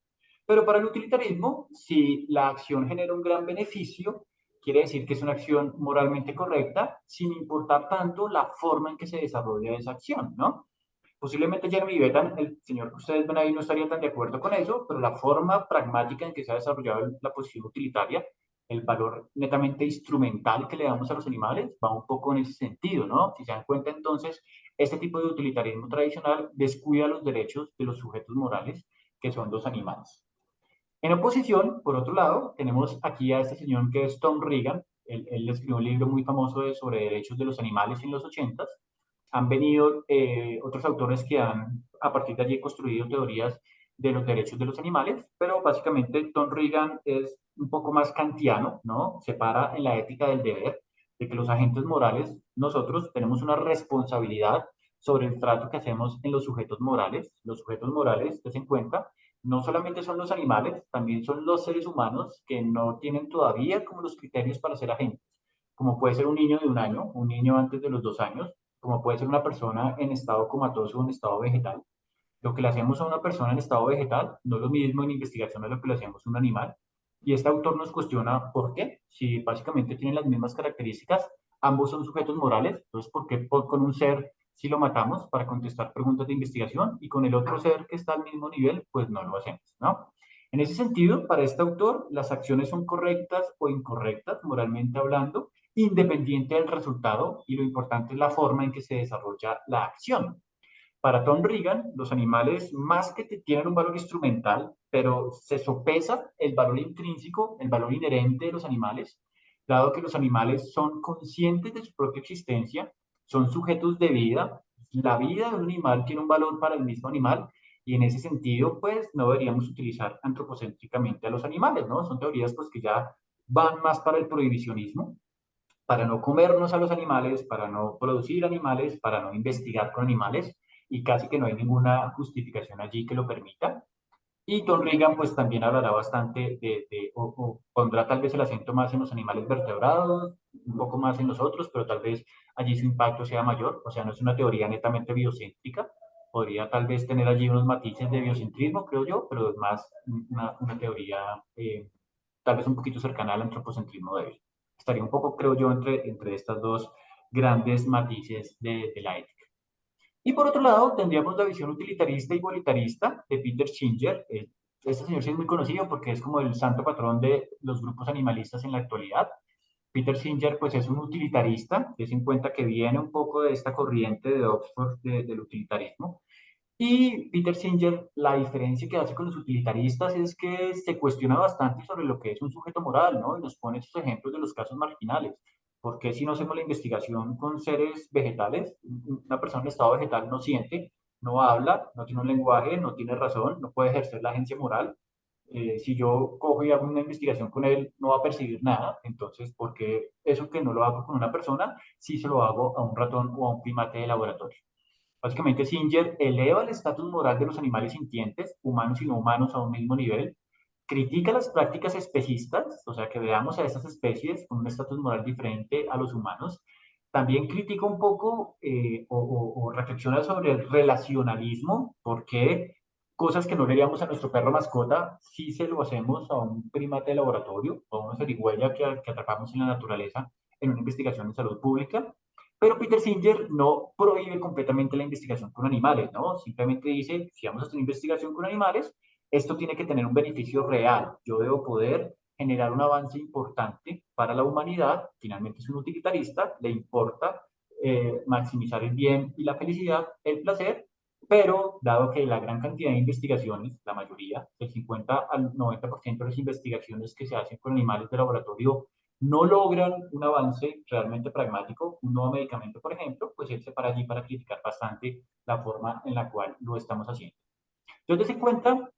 S2: pero para el utilitarismo, si la acción genera un gran beneficio, quiere decir que es una acción moralmente correcta, sin importar tanto la forma en que se desarrolla esa acción, ¿no? Posiblemente Jeremy Bentham, el señor que ustedes ven ahí, no estaría tan de acuerdo con eso, pero la forma pragmática en que se ha desarrollado la posición utilitaria, el valor netamente instrumental que le damos a los animales, va un poco en ese sentido, ¿no? Si se dan cuenta, entonces, este tipo de utilitarismo tradicional descuida los derechos de los sujetos morales, que son los animales. En oposición, por otro lado, tenemos aquí a este señor que es Tom Regan. Él escribió un libro muy famoso sobre derechos de los animales en los 80s. Han venido otros autores que han, a partir de allí, construido teorías de los derechos de los animales, pero básicamente Tom Regan es un poco más kantiano, ¿no? Separa en la ética del deber, de que los agentes morales, nosotros tenemos una responsabilidad sobre el trato que hacemos en los sujetos morales. Los sujetos morales, ten en cuenta, no solamente son los animales, también son los seres humanos que no tienen todavía como los criterios para ser agentes, como puede ser un niño de 1 año, un niño antes de los 2 años, como puede ser una persona en estado comatoso o en estado vegetal. Lo que le hacemos a una persona en estado vegetal no es lo mismo en investigación de lo que le hacemos a un animal. Y este autor nos cuestiona por qué, si básicamente tienen las mismas características, ambos son sujetos morales, entonces ¿por qué con un ser si lo matamos para contestar preguntas de investigación y con el otro ser que está al mismo nivel, pues no lo hacemos, ¿no? En ese sentido, para este autor, las acciones son correctas o incorrectas, moralmente hablando, independiente del resultado y lo importante es la forma en que se desarrolla la acción. Para Tom Regan, los animales más que tienen un valor instrumental, pero se sopesa el valor intrínseco, el valor inherente de los animales, dado que los animales son conscientes de su propia existencia, son sujetos de vida, la vida de un animal tiene un valor para el mismo animal, y en ese sentido, pues, no deberíamos utilizar antropocéntricamente a los animales, ¿no? Son teorías, pues, que ya van más para el prohibicionismo, para no comernos a los animales, para no producir animales, para no investigar con animales, y casi que no hay ninguna justificación allí que lo permita. Y Tom Regan pues también hablará bastante o pondrá tal vez el acento más en los animales vertebrados, un poco más en los otros, pero tal vez allí su impacto sea mayor, o sea, no es una teoría netamente biocéntrica, podría tal vez tener allí unos matices de biocentrismo, creo yo, pero es más una teoría tal vez un poquito cercana al antropocentrismo débil. Estaría un poco, creo yo, entre estas grandes matices de la ética. Y por otro lado, tendríamos la visión utilitarista y igualitarista de Peter Singer. Este señor sí es muy conocido porque es como el santo patrón de los grupos animalistas en la actualidad. Peter Singer, pues, es un utilitarista, es en cuenta que viene un poco de esta corriente de Oxford del utilitarismo. Y Peter Singer, la diferencia que hace con los utilitaristas es que se cuestiona bastante sobre lo que es un sujeto moral, ¿no? Y nos pone esos ejemplos de los casos marginales. ¿Por qué si no hacemos la investigación con seres vegetales? Una persona en estado vegetal no siente, no habla, no tiene un lenguaje, no tiene razón, no puede ejercer la agencia moral. Si yo cojo y hago una investigación con él, no va a percibir nada. Entonces, ¿por qué eso que no lo hago con una persona, sí se lo hago a un ratón o a un primate de laboratorio? Básicamente, Singer eleva el estatus moral de los animales sintientes, humanos y no humanos, a un mismo nivel, critica las prácticas especistas, o sea, que veamos a esas especies con un estatus moral diferente a los humanos. También critica un poco o reflexiona sobre el relacionalismo, porque cosas que no le haríamos a nuestro perro mascota, sí se lo hacemos a un primate de laboratorio o a una zarigüeya que atrapamos en la naturaleza en una investigación de salud pública. Pero Peter Singer no prohíbe completamente la investigación con animales, ¿no? Simplemente dice, si vamos a hacer investigación con animales, esto tiene que tener un beneficio real. Yo debo poder generar un avance importante para la humanidad. Finalmente es un utilitarista, le importa maximizar el bien y la felicidad, el placer, pero dado que la gran cantidad de investigaciones, la mayoría, el 50 al 90% de las investigaciones que se hacen con animales de laboratorio no logran un avance realmente pragmático, un nuevo medicamento, por ejemplo, pues él se para allí para criticar bastante la forma en la cual lo estamos haciendo. Entonces, se cuenta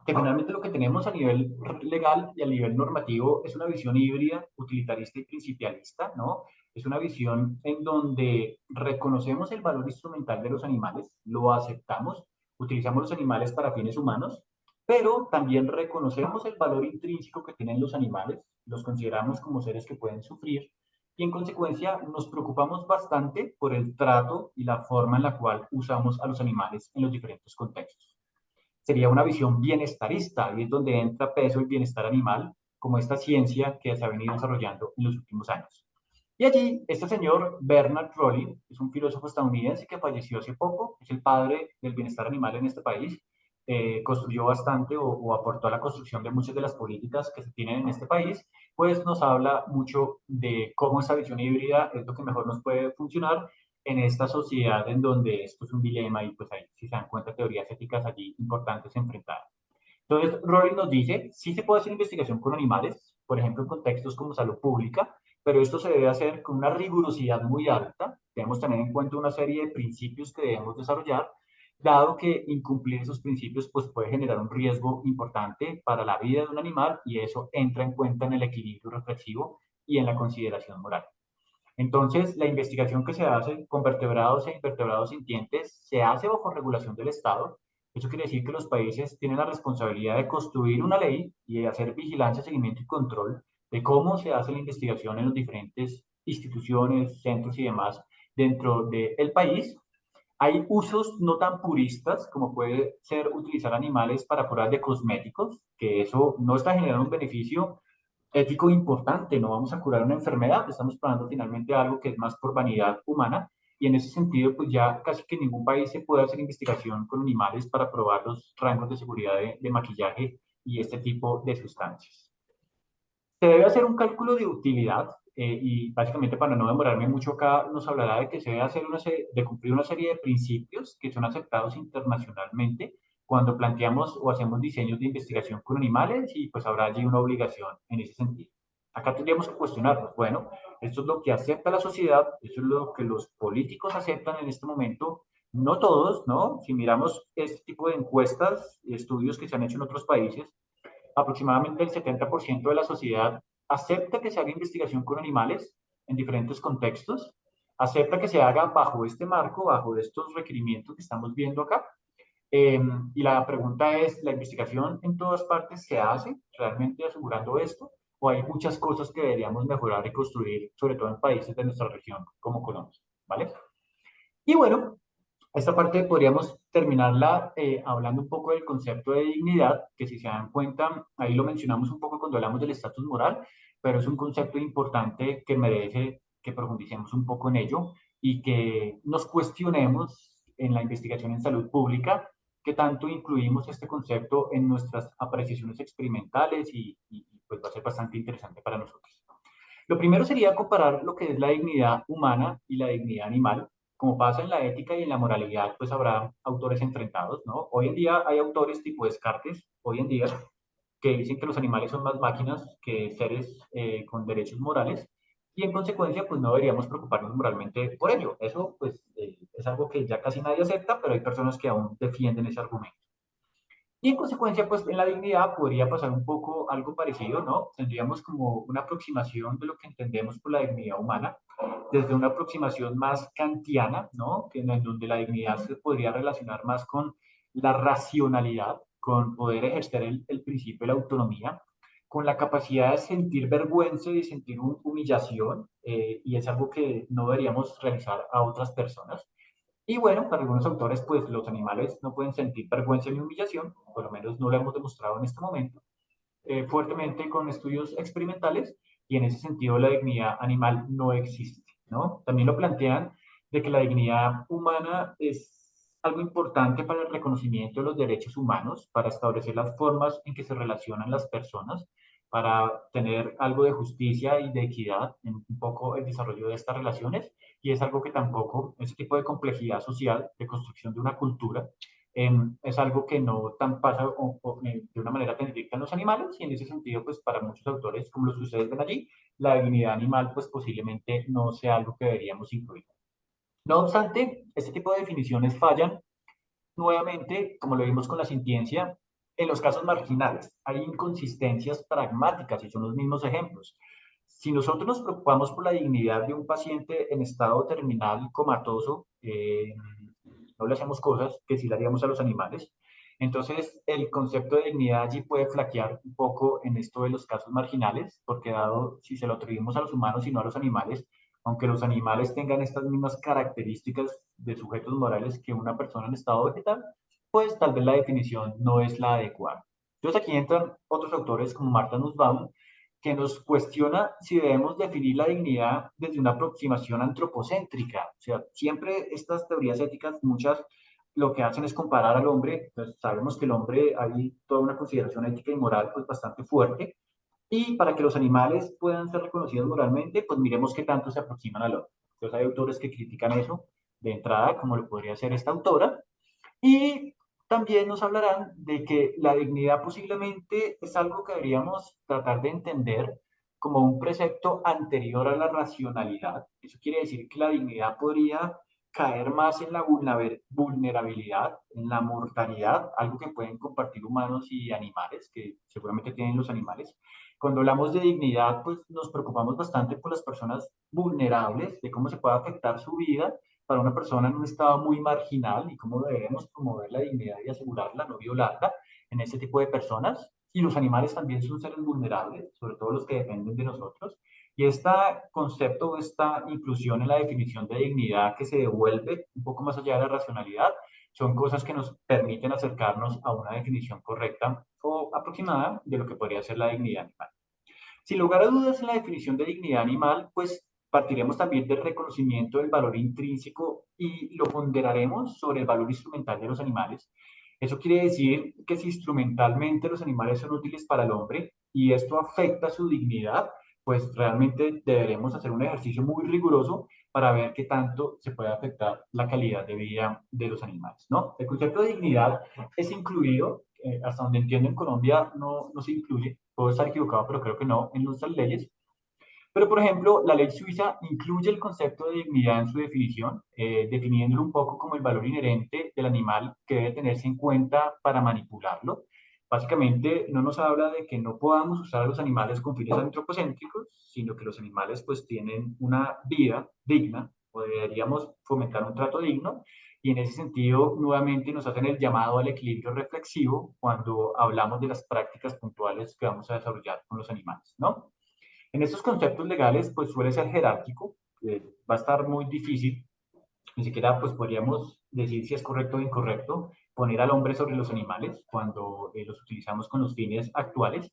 S2: que finalmente lo que tenemos a nivel legal y a nivel normativo es una visión híbrida, utilitarista y principialista, ¿no? Es una visión en donde reconocemos el valor instrumental de los animales, lo aceptamos, utilizamos los animales para fines humanos, pero también reconocemos el valor intrínseco que tienen los animales, los consideramos como seres que pueden sufrir y en consecuencia nos preocupamos bastante por el trato y la forma en la cual usamos a los animales en los diferentes contextos. Sería una visión bienestarista, y es donde entra peso el bienestar animal como esta ciencia que se ha venido desarrollando en los últimos años. Y allí, este señor Bernard Rollin, es un filósofo estadounidense que falleció hace poco, es el padre del bienestar animal en este país, construyó bastante o aportó a la construcción de muchas de las políticas que se tienen en este país, pues nos habla mucho de cómo esa visión híbrida es lo que mejor nos puede funcionar en esta sociedad en donde esto es un dilema y pues ahí, si se dan cuenta, teorías éticas allí importantes enfrentadas. Entonces, Rory nos dice, sí se puede hacer investigación con animales, por ejemplo, en contextos como salud pública, pero esto se debe hacer con una rigurosidad muy alta. Debemos tener en cuenta una serie de principios que debemos desarrollar, dado que incumplir esos principios pues, puede generar un riesgo importante para la vida de un animal y eso entra en cuenta en el equilibrio reflexivo y en la consideración moral. Entonces, la investigación que se hace con vertebrados e invertebrados sintientes se hace bajo regulación del Estado. Eso quiere decir que los países tienen la responsabilidad de construir una ley y de hacer vigilancia, seguimiento y control de cómo se hace la investigación en las diferentes instituciones, centros y demás dentro del país. Hay usos no tan puristas como puede ser utilizar animales para pruebas de cosméticos, que eso no está generando un beneficio ético importante, no vamos a curar una enfermedad, estamos probando finalmente algo que es más por vanidad humana y en ese sentido pues ya casi que ningún país se puede hacer investigación con animales para probar los rangos de seguridad de maquillaje y este tipo de sustancias. Se debe hacer un cálculo de utilidad y básicamente para no demorarme mucho acá nos hablará de que se debe hacer de cumplir una serie de principios que son aceptados internacionalmente cuando planteamos o hacemos diseños de investigación con animales y pues habrá allí una obligación en ese sentido. Acá tendríamos que cuestionarnos, bueno, esto es lo que acepta la sociedad, esto es lo que los políticos aceptan en este momento, no todos, ¿no? Si miramos este tipo de encuestas, estudios que se han hecho en otros países, aproximadamente el 70% de la sociedad acepta que se haga investigación con animales en diferentes contextos, acepta que se haga bajo este marco, bajo estos requerimientos que estamos viendo acá. Y la pregunta es, ¿la investigación en todas partes se hace realmente asegurando esto? ¿O hay muchas cosas que deberíamos mejorar y construir, sobre todo en países de nuestra región como Colombia? ¿Vale? Y bueno, esta parte podríamos terminarla hablando un poco del concepto de dignidad, que si se dan cuenta, ahí lo mencionamos un poco cuando hablamos del estatus moral, pero es un concepto importante que merece que profundicemos un poco en ello y que nos cuestionemos en la investigación en salud pública qué tanto incluimos este concepto en nuestras apreciaciones experimentales y pues va a ser bastante interesante para nosotros. Lo primero sería comparar lo que es la dignidad humana y la dignidad animal. Como pasa en la ética y en la moralidad, pues habrá autores enfrentados, ¿no? Hoy en día hay autores tipo Descartes, hoy en día, que dicen que los animales son más máquinas que seres con derechos morales y en consecuencia pues no deberíamos preocuparnos moralmente por ello. Eso pues es algo que ya casi nadie acepta, pero hay personas que aún defienden ese argumento. Y en consecuencia, pues en la dignidad podría pasar un poco algo parecido, ¿no? Tendríamos como una aproximación de lo que entendemos por la dignidad humana, desde una aproximación más kantiana, ¿no? En donde la dignidad se podría relacionar más con la racionalidad, con poder ejercer el principio de la autonomía, con la capacidad de sentir vergüenza y de sentir humillación, y es algo que no deberíamos realizar a otras personas. Y bueno, para algunos autores, pues los animales no pueden sentir vergüenza ni humillación, por lo menos no lo hemos demostrado en este momento, fuertemente con estudios experimentales, y en ese sentido la dignidad animal no existe, ¿no? También lo plantean de que la dignidad humana es algo importante para el reconocimiento de los derechos humanos, para establecer las formas en que se relacionan las personas, para tener algo de justicia y de equidad en un poco el desarrollo de estas relaciones, y es algo que tampoco, ese tipo de complejidad social, de construcción de una cultura, es algo que no tan pasa de una manera tan directa en los animales, y en ese sentido, pues para muchos autores, como los que ustedes ven allí, la dignidad animal, pues posiblemente no sea algo que deberíamos incluir. No obstante, este tipo de definiciones fallan nuevamente, como lo vimos con la sintiencia, en los casos marginales. Hay inconsistencias pragmáticas y son los mismos ejemplos. Si nosotros nos preocupamos por la dignidad de un paciente en estado terminal comatoso, no le hacemos cosas que sí le haríamos a los animales. Entonces, el concepto de dignidad allí puede flaquear un poco en esto de los casos marginales, porque dado si se lo atribuimos a los humanos y no a los animales, aunque los animales tengan estas mismas características de sujetos morales que una persona en estado vegetal, pues tal vez la definición no es la adecuada. Entonces aquí entran otros autores como Martha Nussbaum, que nos cuestiona si debemos definir la dignidad desde una aproximación antropocéntrica. O sea, siempre estas teorías éticas, muchas lo que hacen es comparar al hombre. Entonces sabemos que el hombre, hay toda una consideración ética y moral pues bastante fuerte, y para que los animales puedan ser reconocidos moralmente, pues miremos qué tanto se aproximan al hombre. Entonces hay autores que critican eso de entrada, como lo podría hacer esta autora, y también nos hablarán de que la dignidad posiblemente es algo que deberíamos tratar de entender como un precepto anterior a la racionalidad. Eso quiere decir que la dignidad podría caer más en la vulnerabilidad, en la mortalidad, algo que pueden compartir humanos y animales, que seguramente tienen los animales. Cuando hablamos de dignidad, pues nos preocupamos bastante por las personas vulnerables, de cómo se puede afectar su vida para una persona en un estado muy marginal y cómo debemos promover la dignidad y asegurarla, no violarla en ese tipo de personas. Y los animales también son seres vulnerables, sobre todo los que dependen de nosotros. Y este concepto, esta inclusión en la definición de dignidad que se devuelve un poco más allá de la racionalidad, son cosas que nos permiten acercarnos a una definición correcta o aproximada de lo que podría ser la dignidad animal. Sin lugar a dudas, en la definición de dignidad animal, pues partiremos también del reconocimiento del valor intrínseco y lo ponderaremos sobre el valor instrumental de los animales. Eso quiere decir que si instrumentalmente los animales son útiles para el hombre y esto afecta su dignidad, pues realmente deberemos hacer un ejercicio muy riguroso para ver qué tanto se puede afectar la calidad de vida de los animales, ¿no? El concepto de dignidad es incluido, hasta donde entiendo en Colombia no se incluye, puedo estar equivocado, pero creo que no, en nuestras leyes. Pero, por ejemplo, la ley suiza incluye el concepto de dignidad en su definición, definiéndolo un poco como el valor inherente del animal que debe tenerse en cuenta para manipularlo. Básicamente, no nos habla de que no podamos usar a los animales con fines antropocéntricos, sino que los animales pues tienen una vida digna, o deberíamos fomentar un trato digno, y en ese sentido, nuevamente nos hacen el llamado al equilibrio reflexivo cuando hablamos de las prácticas puntuales que vamos a desarrollar con los animales, ¿no? En estos conceptos legales, pues suele ser jerárquico, va a estar muy difícil, ni siquiera pues podríamos decir si es correcto o incorrecto poner al hombre sobre los animales cuando los utilizamos con los fines actuales.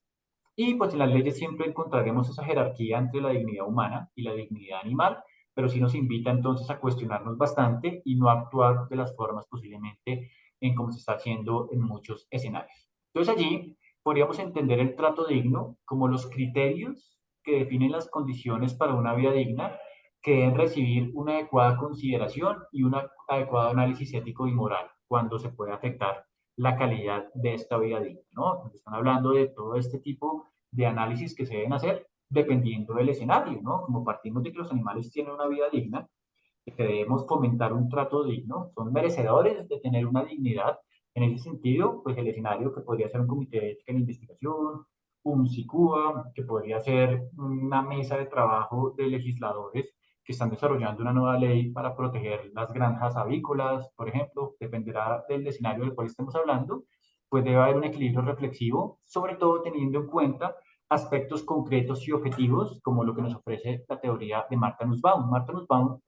S2: Y pues en las leyes siempre encontraremos esa jerarquía entre la dignidad humana y la dignidad animal, pero sí nos invita entonces a cuestionarnos bastante y no actuar de las formas posiblemente en como se está haciendo en muchos escenarios. Entonces allí podríamos entender el trato digno como los criterios que definen las condiciones para una vida digna que deben recibir una adecuada consideración y un adecuado análisis ético y moral cuando se puede afectar la calidad de esta vida digna, ¿no? Están hablando de todo este tipo de análisis que se deben hacer dependiendo del escenario, ¿no? Como partimos de que los animales tienen una vida digna, que debemos fomentar un trato digno, son merecedores de tener una dignidad. En ese sentido, pues el escenario que podría ser un comité de ética en investigación, un SICUA, que podría ser una mesa de trabajo de legisladores que están desarrollando una nueva ley para proteger las granjas avícolas, por ejemplo, dependerá del escenario del cual estemos hablando, pues debe haber un equilibrio reflexivo, sobre todo teniendo en cuenta aspectos concretos y objetivos, como lo que nos ofrece la teoría de Martha Nussbaum. Martha Nussbaum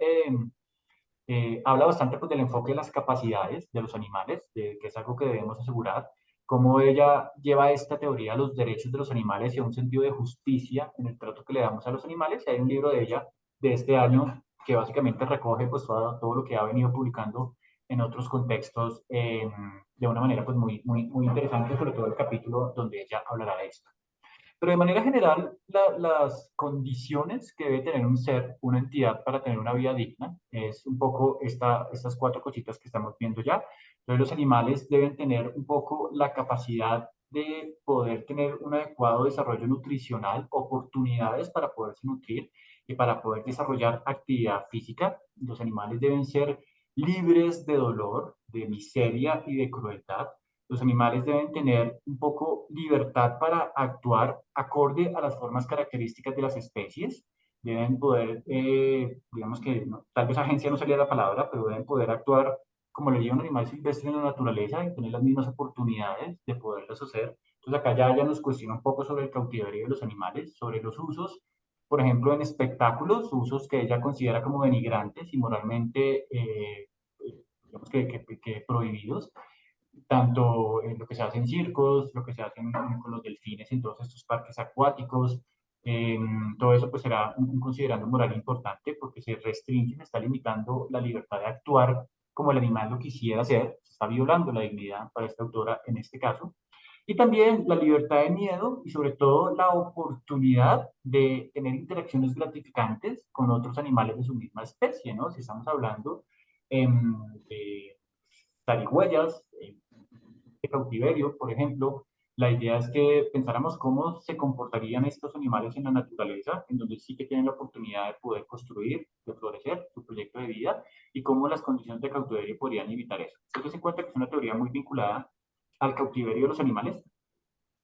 S2: habla bastante pues, del enfoque de las capacidades de los animales, que es algo que debemos asegurar, cómo ella lleva esta teoría a los derechos de los animales y a un sentido de justicia en el trato que le damos a los animales. Y hay un libro de ella de este año que básicamente recoge pues, todo lo que ha venido publicando en otros contextos de una manera pues, muy interesante, sobre todo el capítulo donde ella hablará de esto. Pero de manera general, las condiciones que debe tener un ser, una entidad para tener una vida digna, es un poco estas cuatro cositas que estamos viendo ya. Entonces, los animales deben tener un poco la capacidad de poder tener un adecuado desarrollo nutricional, oportunidades para poderse nutrir y para poder desarrollar actividad física. Los animales deben ser libres de dolor, de miseria y de crueldad. Los animales deben tener un poco libertad para actuar acorde a las formas características de las especies. Deben poder, digamos que tal vez agencia no sería la palabra, pero deben poder actuar como le lleva un animal silvestre en la naturaleza y tener las mismas oportunidades de poderlas hacer. Entonces acá ya nos cuestiona un poco sobre el cautiverio de los animales, sobre los usos, por ejemplo, en espectáculos, usos que ella considera como denigrantes y moralmente, digamos que prohibidos, tanto en lo que se hace en circos, lo que se hace con los delfines en todos estos parques acuáticos. Todo eso pues será un considerando moral importante porque se restringe, se está limitando la libertad de actuar como el animal lo quisiera hacer, se está violando la dignidad para esta autora en este caso. Y también la libertad de miedo y sobre todo la oportunidad de tener interacciones gratificantes con otros animales de su misma especie, ¿no? Si estamos hablando de zarigüeyas, de cautiverio, por ejemplo, la idea es que pensáramos cómo se comportarían estos animales en la naturaleza, en donde sí que tienen la oportunidad de poder construir, de florecer su proyecto de vida, y cómo las condiciones de cautiverio podrían evitar eso. Entonces, en cuenta que es una teoría muy vinculada al cautiverio de los animales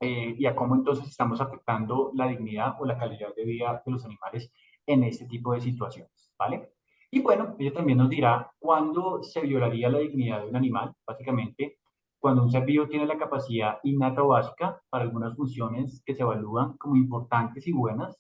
S2: y a cómo entonces estamos afectando la dignidad o la calidad de vida de los animales en este tipo de situaciones, ¿vale? Y bueno, ella también nos dirá cuándo se violaría la dignidad de un animal, básicamente cuando un ser vivo tiene la capacidad innata o básica para algunas funciones que se evalúan como importantes y buenas,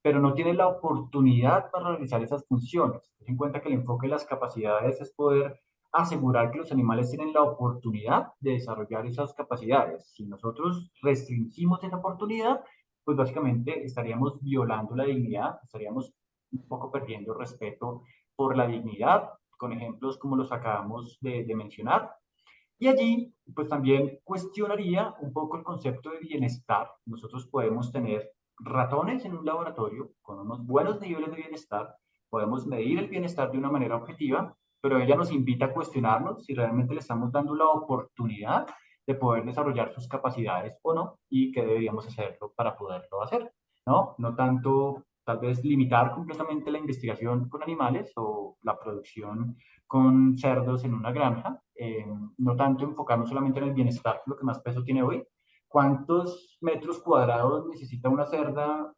S2: pero no tiene la oportunidad para realizar esas funciones. Ten en cuenta que el enfoque de las capacidades es poder asegurar que los animales tienen la oportunidad de desarrollar esas capacidades. Si nosotros restringimos esa oportunidad, pues básicamente estaríamos violando la dignidad, estaríamos un poco perdiendo respeto por la dignidad, con ejemplos como los acabamos de mencionar. Y allí, pues también cuestionaría un poco el concepto de bienestar. Nosotros podemos tener ratones en un laboratorio con unos buenos niveles de bienestar, podemos medir el bienestar de una manera objetiva, pero ella nos invita a cuestionarnos si realmente le estamos dando la oportunidad de poder desarrollar sus capacidades o no y qué deberíamos hacerlo para poderlo hacer, ¿no? No tanto tal vez limitar completamente la investigación con animales o la producción con cerdos en una granja, no tanto enfocarnos solamente en el bienestar, lo que más peso tiene hoy. ¿Cuántos metros cuadrados necesita una cerda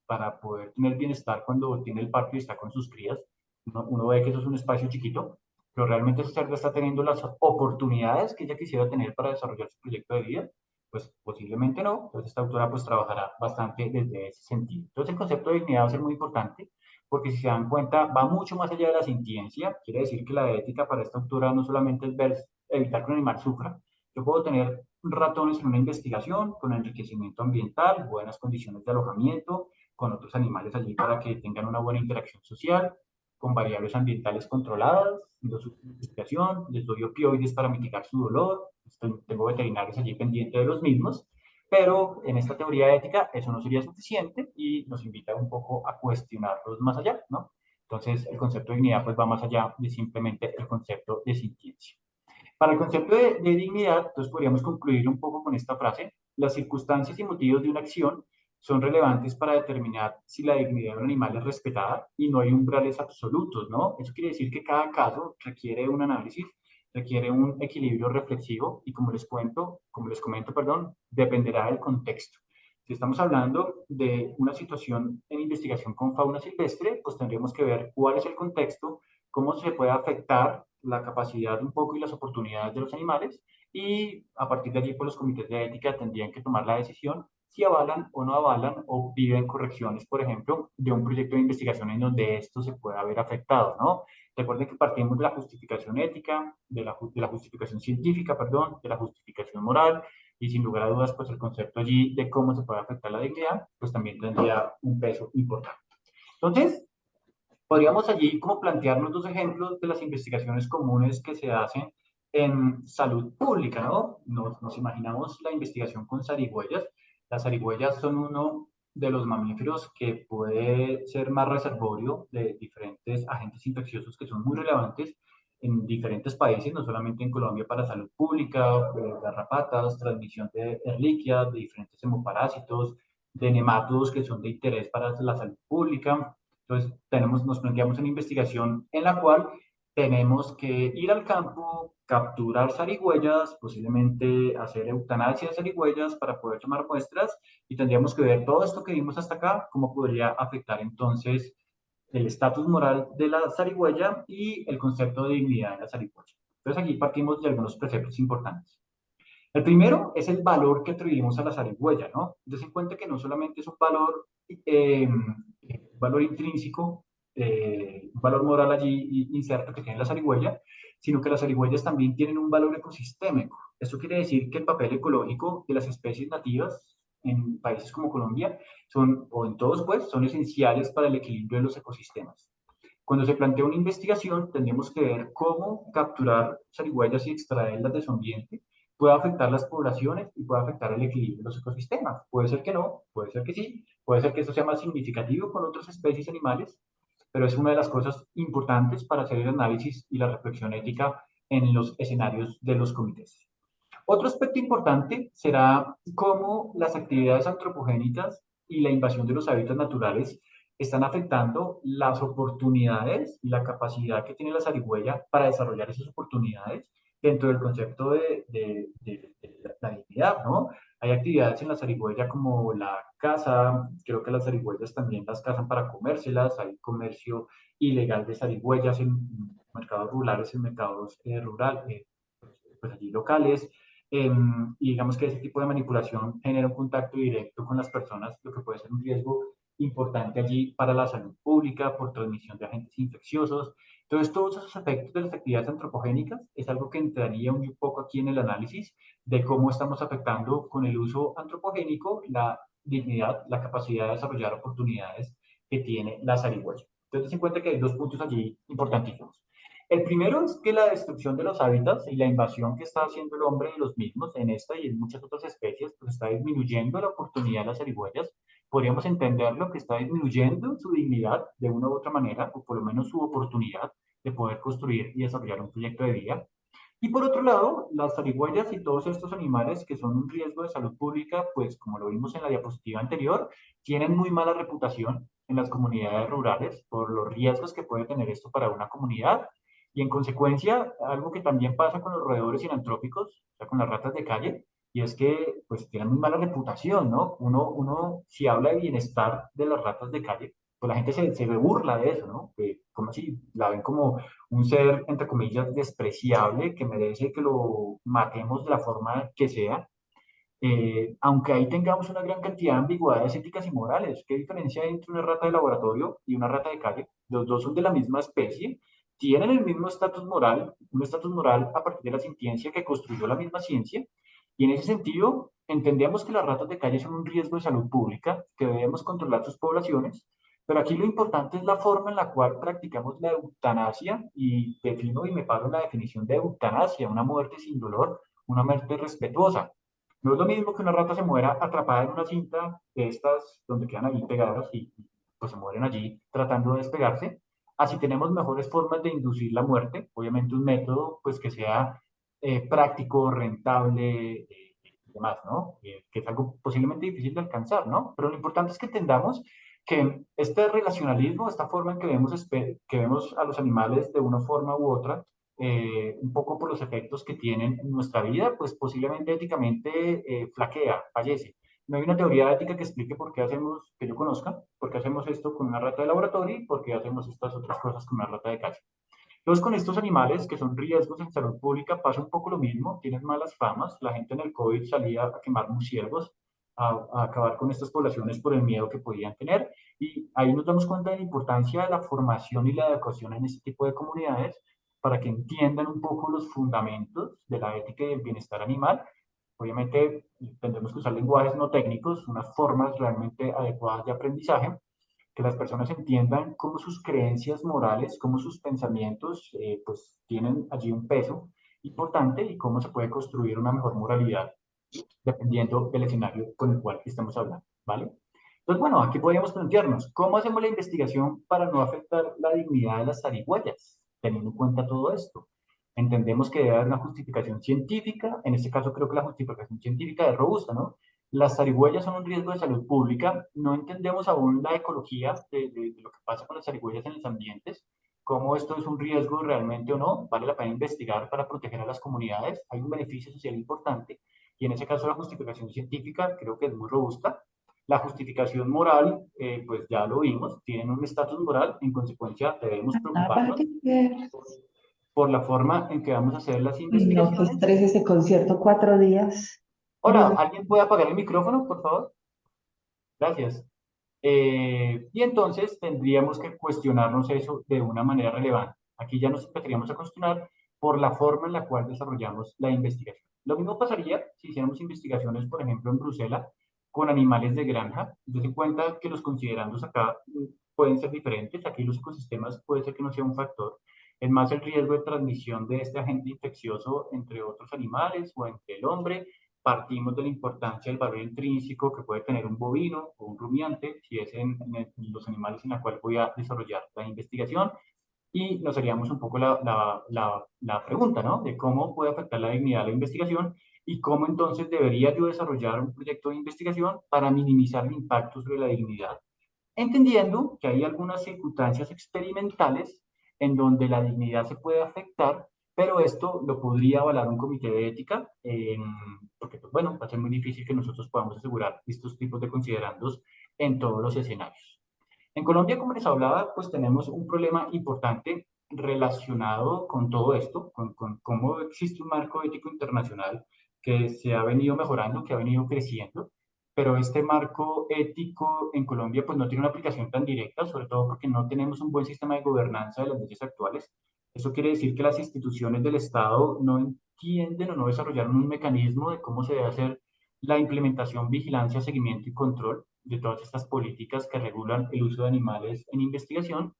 S2: para poder tener bienestar cuando tiene el parto y está con sus crías? Uno ve que eso es un espacio chiquito, pero realmente esa cerda está teniendo las oportunidades que ella quisiera tener para desarrollar su proyecto de vida. Pues posiblemente no, entonces esta autora pues trabajará bastante desde ese sentido. Entonces el concepto de dignidad va a ser muy importante porque si se dan cuenta, va mucho más allá de la sintiencia. Quiere decir que la ética para esta autora no solamente es ver, evitar que un animal sufra. Yo puedo tener ratones en una investigación con enriquecimiento ambiental, buenas condiciones de alojamiento, con otros animales allí para que tengan una buena interacción social, con variables ambientales controladas, haciendo su investigación, les doy opioides para mitigar su dolor, tengo veterinarios allí pendientes de los mismos, pero en esta teoría ética eso no sería suficiente y nos invita un poco a cuestionarlos más allá, ¿no? Entonces, el concepto de dignidad pues va más allá de simplemente el concepto de sintiencia. Para el concepto de dignidad, entonces podríamos concluir un poco con esta frase: las circunstancias y motivos de una acción son relevantes para determinar si la dignidad de un animal es respetada y no hay umbrales absolutos, ¿no? Eso quiere decir que cada caso requiere un análisis, requiere un equilibrio reflexivo y como les comento, perdón, dependerá del contexto. Si estamos hablando de una situación en investigación con fauna silvestre, pues tendríamos que ver cuál es el contexto, cómo se puede afectar la capacidad un poco y las oportunidades de los animales, y a partir de allí pues los comités de ética tendrían que tomar la decisión si avalan o no avalan o piden correcciones, por ejemplo, de un proyecto de investigación en donde esto se pueda haber afectado, ¿no? Recuerden que partimos de la justificación ética, de la justificación científica, perdón, de la justificación moral, y sin lugar a dudas, pues el concepto allí de cómo se puede afectar la dignidad, pues también tendría un peso importante. Entonces, podríamos allí como plantearnos dos ejemplos de las investigaciones comunes que se hacen en salud pública, ¿no? Nos imaginamos la investigación con zarigüeyas. Las zarigüeyas son uno de los mamíferos que puede ser más reservorio de diferentes agentes infecciosos que son muy relevantes en diferentes países, no solamente en Colombia, para salud pública, garrapatas, transmisión de erliquias, de diferentes hemoparásitos, de nematodos que son de interés para la salud pública. Entonces, nos planteamos una investigación en la cual tenemos que ir al campo, capturar zarigüeyas, posiblemente hacer eutanasia de zarigüeyas para poder tomar muestras, y tendríamos que ver todo esto que vimos hasta acá, cómo podría afectar entonces el estatus moral de la zarigüeya y el concepto de dignidad de la zarigüeya. Entonces, aquí partimos de algunos preceptos importantes. El primero es el valor que atribuimos a la zarigüeya, ¿no? Entonces, en cuenta que no solamente es un valor intrínseco, un valor moral allí inserto que tiene la zarigüeya, sino que las zarigüeyas también tienen un valor ecosistémico. Esto quiere decir que el papel ecológico de las especies nativas en países como Colombia son, o en todos pues, son esenciales para el equilibrio de los ecosistemas. Cuando se plantea una investigación, tendremos que ver cómo capturar zarigüeyas y extraerlas de su ambiente puede afectar las poblaciones y puede afectar el equilibrio de los ecosistemas. Puede ser que no, puede ser que sí, puede ser que eso sea más significativo con otras especies animales, pero es una de las cosas importantes para hacer el análisis y la reflexión ética en los escenarios de los comités. Otro aspecto importante será cómo las actividades antropogénicas y la invasión de los hábitats naturales están afectando las oportunidades y la capacidad que tiene la zarigüeya para desarrollar esas oportunidades dentro del concepto de la dignidad, ¿no? Hay actividades en la zarigüeya como la caza, creo que las zarigüeyas también las cazan para comérselas, hay comercio ilegal de zarigüeyas en mercados rurales, en mercados pues allí locales, y digamos que ese tipo de manipulación genera un contacto directo con las personas, lo que puede ser un riesgo importante allí para la salud pública por transmisión de agentes infecciosos. Entonces, todos esos efectos de las actividades antropogénicas es algo que entraría un poco aquí en el análisis de cómo estamos afectando con el uso antropogénico la dignidad, la capacidad de desarrollar oportunidades que tiene la zarigüeya. Entonces, se cuenta que hay dos puntos allí importantísimos. El primero es que la destrucción de los hábitats y la invasión que está haciendo el hombre de los mismos en esta y en muchas otras especies, pues está disminuyendo la oportunidad de las zarigüeyas. Podríamos entenderlo que está disminuyendo su dignidad de una u otra manera, o por lo menos su oportunidad de poder construir y desarrollar un proyecto de vida. Y por otro lado, las zarigüeyas y todos estos animales que son un riesgo de salud pública, pues como lo vimos en la diapositiva anterior, tienen muy mala reputación en las comunidades rurales por los riesgos que puede tener esto para una comunidad. Y en consecuencia, algo que también pasa con los roedores sinantrópicos, o sea, con las ratas de calle, y es que pues tienen muy mala reputación, ¿no? Si habla de bienestar de las ratas de calle, pues la gente se burla de eso, ¿no? Como si la ven como un ser, entre comillas, despreciable, que merece que lo matemos de la forma que sea, aunque ahí tengamos una gran cantidad de ambigüedades éticas y morales. ¿Qué diferencia hay entre una rata de laboratorio y una rata de calle? Los dos son de la misma especie, tienen el mismo estatus moral, un estatus moral a partir de la sintiencia que construyó la misma ciencia, Y en ese sentido, entendemos que las ratas de calle son un riesgo de salud pública, que debemos controlar sus poblaciones, pero aquí lo importante es la forma en la cual practicamos la eutanasia, y defino y me paro en la definición de eutanasia, una muerte sin dolor, una muerte respetuosa. No es lo mismo que una rata se muera atrapada en una cinta de estas donde quedan ahí pegadas y pues se mueren allí tratando de despegarse. Así tenemos mejores formas de inducir la muerte, obviamente un método pues que sea práctico, rentable y demás, ¿no? Que es algo posiblemente difícil de alcanzar, ¿no? Pero lo importante es que entendamos que este relacionalismo, esta forma en que vemos a los animales de una forma u otra, un poco por los efectos que tienen en nuestra vida, pues posiblemente éticamente flaquea, fallece. No hay una teoría ética que explique por qué hacemos, que yo conozca, por qué hacemos esto con una rata de laboratorio y por qué hacemos estas otras cosas con una rata de calle. Entonces, con estos animales que son riesgos en salud pública pasa un poco lo mismo, tienen malas famas. La gente en el COVID salía a quemar murciélagos, a acabar con estas poblaciones por el miedo que podían tener. Y ahí nos damos cuenta de la importancia de la formación y la educación en este tipo de comunidades para que entiendan un poco los fundamentos de la ética y el bienestar animal. Obviamente, tendremos que usar lenguajes no técnicos, unas formas realmente adecuadas de aprendizaje, que las personas entiendan cómo sus creencias morales, cómo sus pensamientos, pues tienen allí un peso importante y cómo se puede construir una mejor moralidad dependiendo del escenario con el cual estamos hablando, ¿vale? Entonces, bueno, aquí podríamos plantearnos, ¿cómo hacemos la investigación para no afectar la dignidad de las zarigüeyas, teniendo en cuenta todo esto? Entendemos que debe haber una justificación científica, en este caso creo que la justificación científica es robusta, ¿no? Las zarigüeyas son un riesgo de salud pública, no entendemos aún la ecología de lo que pasa con las zarigüeyas en los ambientes, cómo esto es un riesgo realmente o no, vale la pena investigar para proteger a las comunidades, hay un beneficio social importante, y en ese caso la justificación científica creo que es muy robusta. La justificación moral, pues ya lo vimos, tienen un estatus moral, en consecuencia debemos preocuparnos por la forma en que vamos a hacer las
S3: Uy, no, qué
S2: investigaciones.
S3: estrés ese concierto, 4 días.
S2: Hola, ¿alguien puede apagar el micrófono, por favor? Gracias. Y entonces tendríamos que cuestionarnos eso de una manera relevante. Aquí ya nos empezaríamos a cuestionar por la forma en la cual desarrollamos la investigación. Lo mismo pasaría si hiciéramos investigaciones, por ejemplo, en Bruselas, con animales de granja. Dense cuenta que los considerandos acá pueden ser diferentes. Aquí los ecosistemas puede ser que no sea un factor. Es más el riesgo de transmisión de este agente infeccioso entre otros animales o entre el hombre. Partimos de la importancia del valor intrínseco que puede tener un bovino o un rumiante, si es en los animales en los cuales voy a desarrollar la investigación, y nos haríamos un poco la pregunta, ¿no? De cómo puede afectar la dignidad de la investigación y cómo entonces debería yo desarrollar un proyecto de investigación para minimizar el impacto sobre la dignidad, entendiendo que hay algunas circunstancias experimentales en donde la dignidad se puede afectar, pero esto lo podría avalar un comité de ética, porque, pues, bueno, va a ser muy difícil que nosotros podamos asegurar estos tipos de considerandos en todos los escenarios. En Colombia, como les hablaba, pues tenemos un problema importante relacionado con todo esto, con cómo existe un marco ético internacional que se ha venido mejorando, que ha venido creciendo, pero este marco ético en Colombia pues no tiene una aplicación tan directa, sobre todo porque no tenemos un buen sistema de gobernanza de las leyes actuales. Eso quiere decir que las instituciones del Estado no entienden o no desarrollaron un mecanismo de cómo se debe hacer la implementación, vigilancia, seguimiento y control de todas estas políticas que regulan el uso de animales en investigación.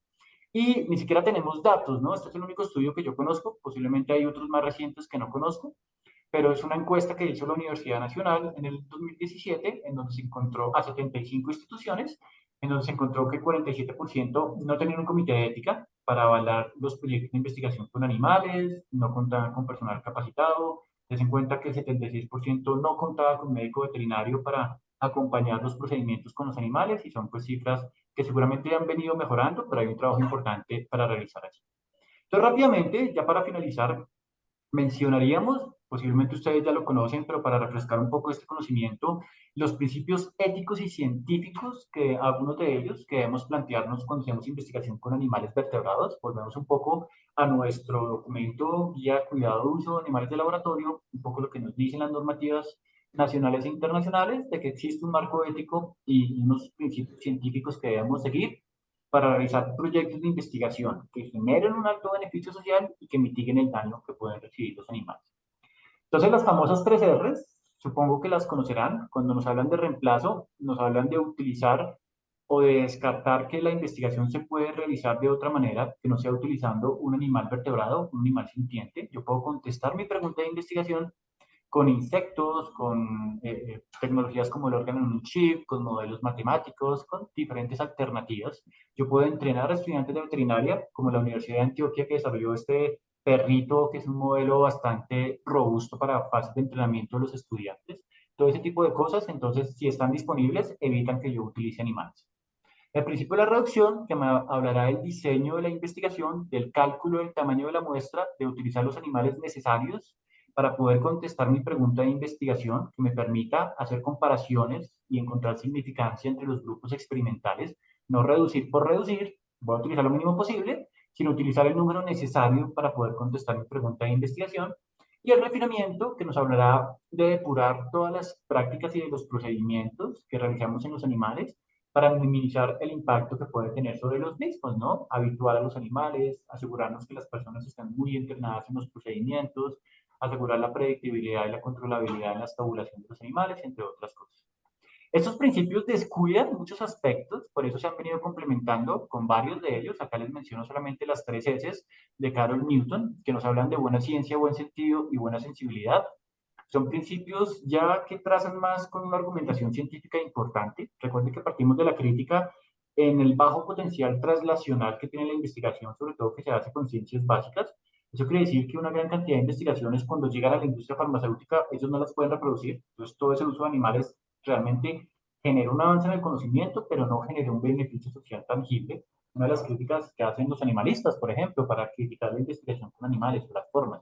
S2: Y ni siquiera tenemos datos, ¿no? Este es el único estudio que yo conozco, posiblemente hay otros más recientes que no conozco, pero es una encuesta que hizo la Universidad Nacional en el 2017, en donde se encontró a 75 instituciones, en donde se encontró que el 47% no tenían un comité de ética para avalar los proyectos de investigación con animales, no contaban con personal capacitado, les en cuenta que el 76% no contaba con médico veterinario para acompañar los procedimientos con los animales, y son pues cifras que seguramente han venido mejorando, pero hay un trabajo importante para realizar allí. Entonces, rápidamente, ya para finalizar, mencionaríamos, posiblemente ustedes ya lo conocen, pero para refrescar un poco este conocimiento, los principios éticos y científicos, que algunos de ellos que debemos plantearnos cuando hacemos investigación con animales vertebrados. Volvemos un poco a nuestro documento Guía Cuidado de Uso de Animales de Laboratorio, un poco lo que nos dicen las normativas nacionales e internacionales, de que existe un marco ético y unos principios científicos que debemos seguir para realizar proyectos de investigación que generen un alto beneficio social y que mitiguen el daño que pueden recibir los animales. Entonces, las famosas tres R's supongo que las conocerán. Cuando nos hablan de reemplazo, nos hablan de utilizar o de descartar que la investigación se puede realizar de otra manera, que no sea utilizando un animal vertebrado, un animal sintiente. Yo puedo contestar mi pregunta de investigación con insectos, con tecnologías como el órgano en un chip, con modelos matemáticos, con diferentes alternativas. Yo puedo entrenar a estudiantes de veterinaria, como la Universidad de Antioquia, que desarrolló este perrito, que es un modelo bastante robusto para fases de entrenamiento de los estudiantes. Todo ese tipo de cosas, entonces, si están disponibles, evitan que yo utilice animales. El principio de la reducción, que me hablará del diseño de la investigación, del cálculo del tamaño de la muestra, de utilizar los animales necesarios para poder contestar mi pregunta de investigación, que me permita hacer comparaciones y encontrar significancia entre los grupos experimentales, no reducir por reducir, voy a utilizar lo mínimo posible, sino utilizar el número necesario para poder contestar mi pregunta de investigación, y el refinamiento, que nos hablará de depurar todas las prácticas y de los procedimientos que realizamos en los animales para minimizar el impacto que puede tener sobre los mismos, ¿no? Habituar a los animales, asegurarnos que las personas están muy entrenadas en los procedimientos, asegurar la predictibilidad y la controlabilidad en la estabulación de los animales, entre otras cosas. Estos principios descuidan muchos aspectos, por eso se han venido complementando con varios de ellos. Acá les menciono solamente las 3 S de Carol Newton, que nos hablan de buena ciencia, buen sentido y buena sensibilidad. Son principios ya que trazan más con una argumentación científica importante. Recuerden que partimos de la crítica en el bajo potencial traslacional que tiene la investigación, sobre todo que se hace con ciencias básicas. Eso quiere decir que una gran cantidad de investigaciones, cuando llegan a la industria farmacéutica, ellos no las pueden reproducir. Entonces, todo ese uso de animales realmente genera un avance en el conocimiento, pero no genera un beneficio social tangible. Una de las críticas que hacen los animalistas, por ejemplo, para criticar la investigación con animales o las formas.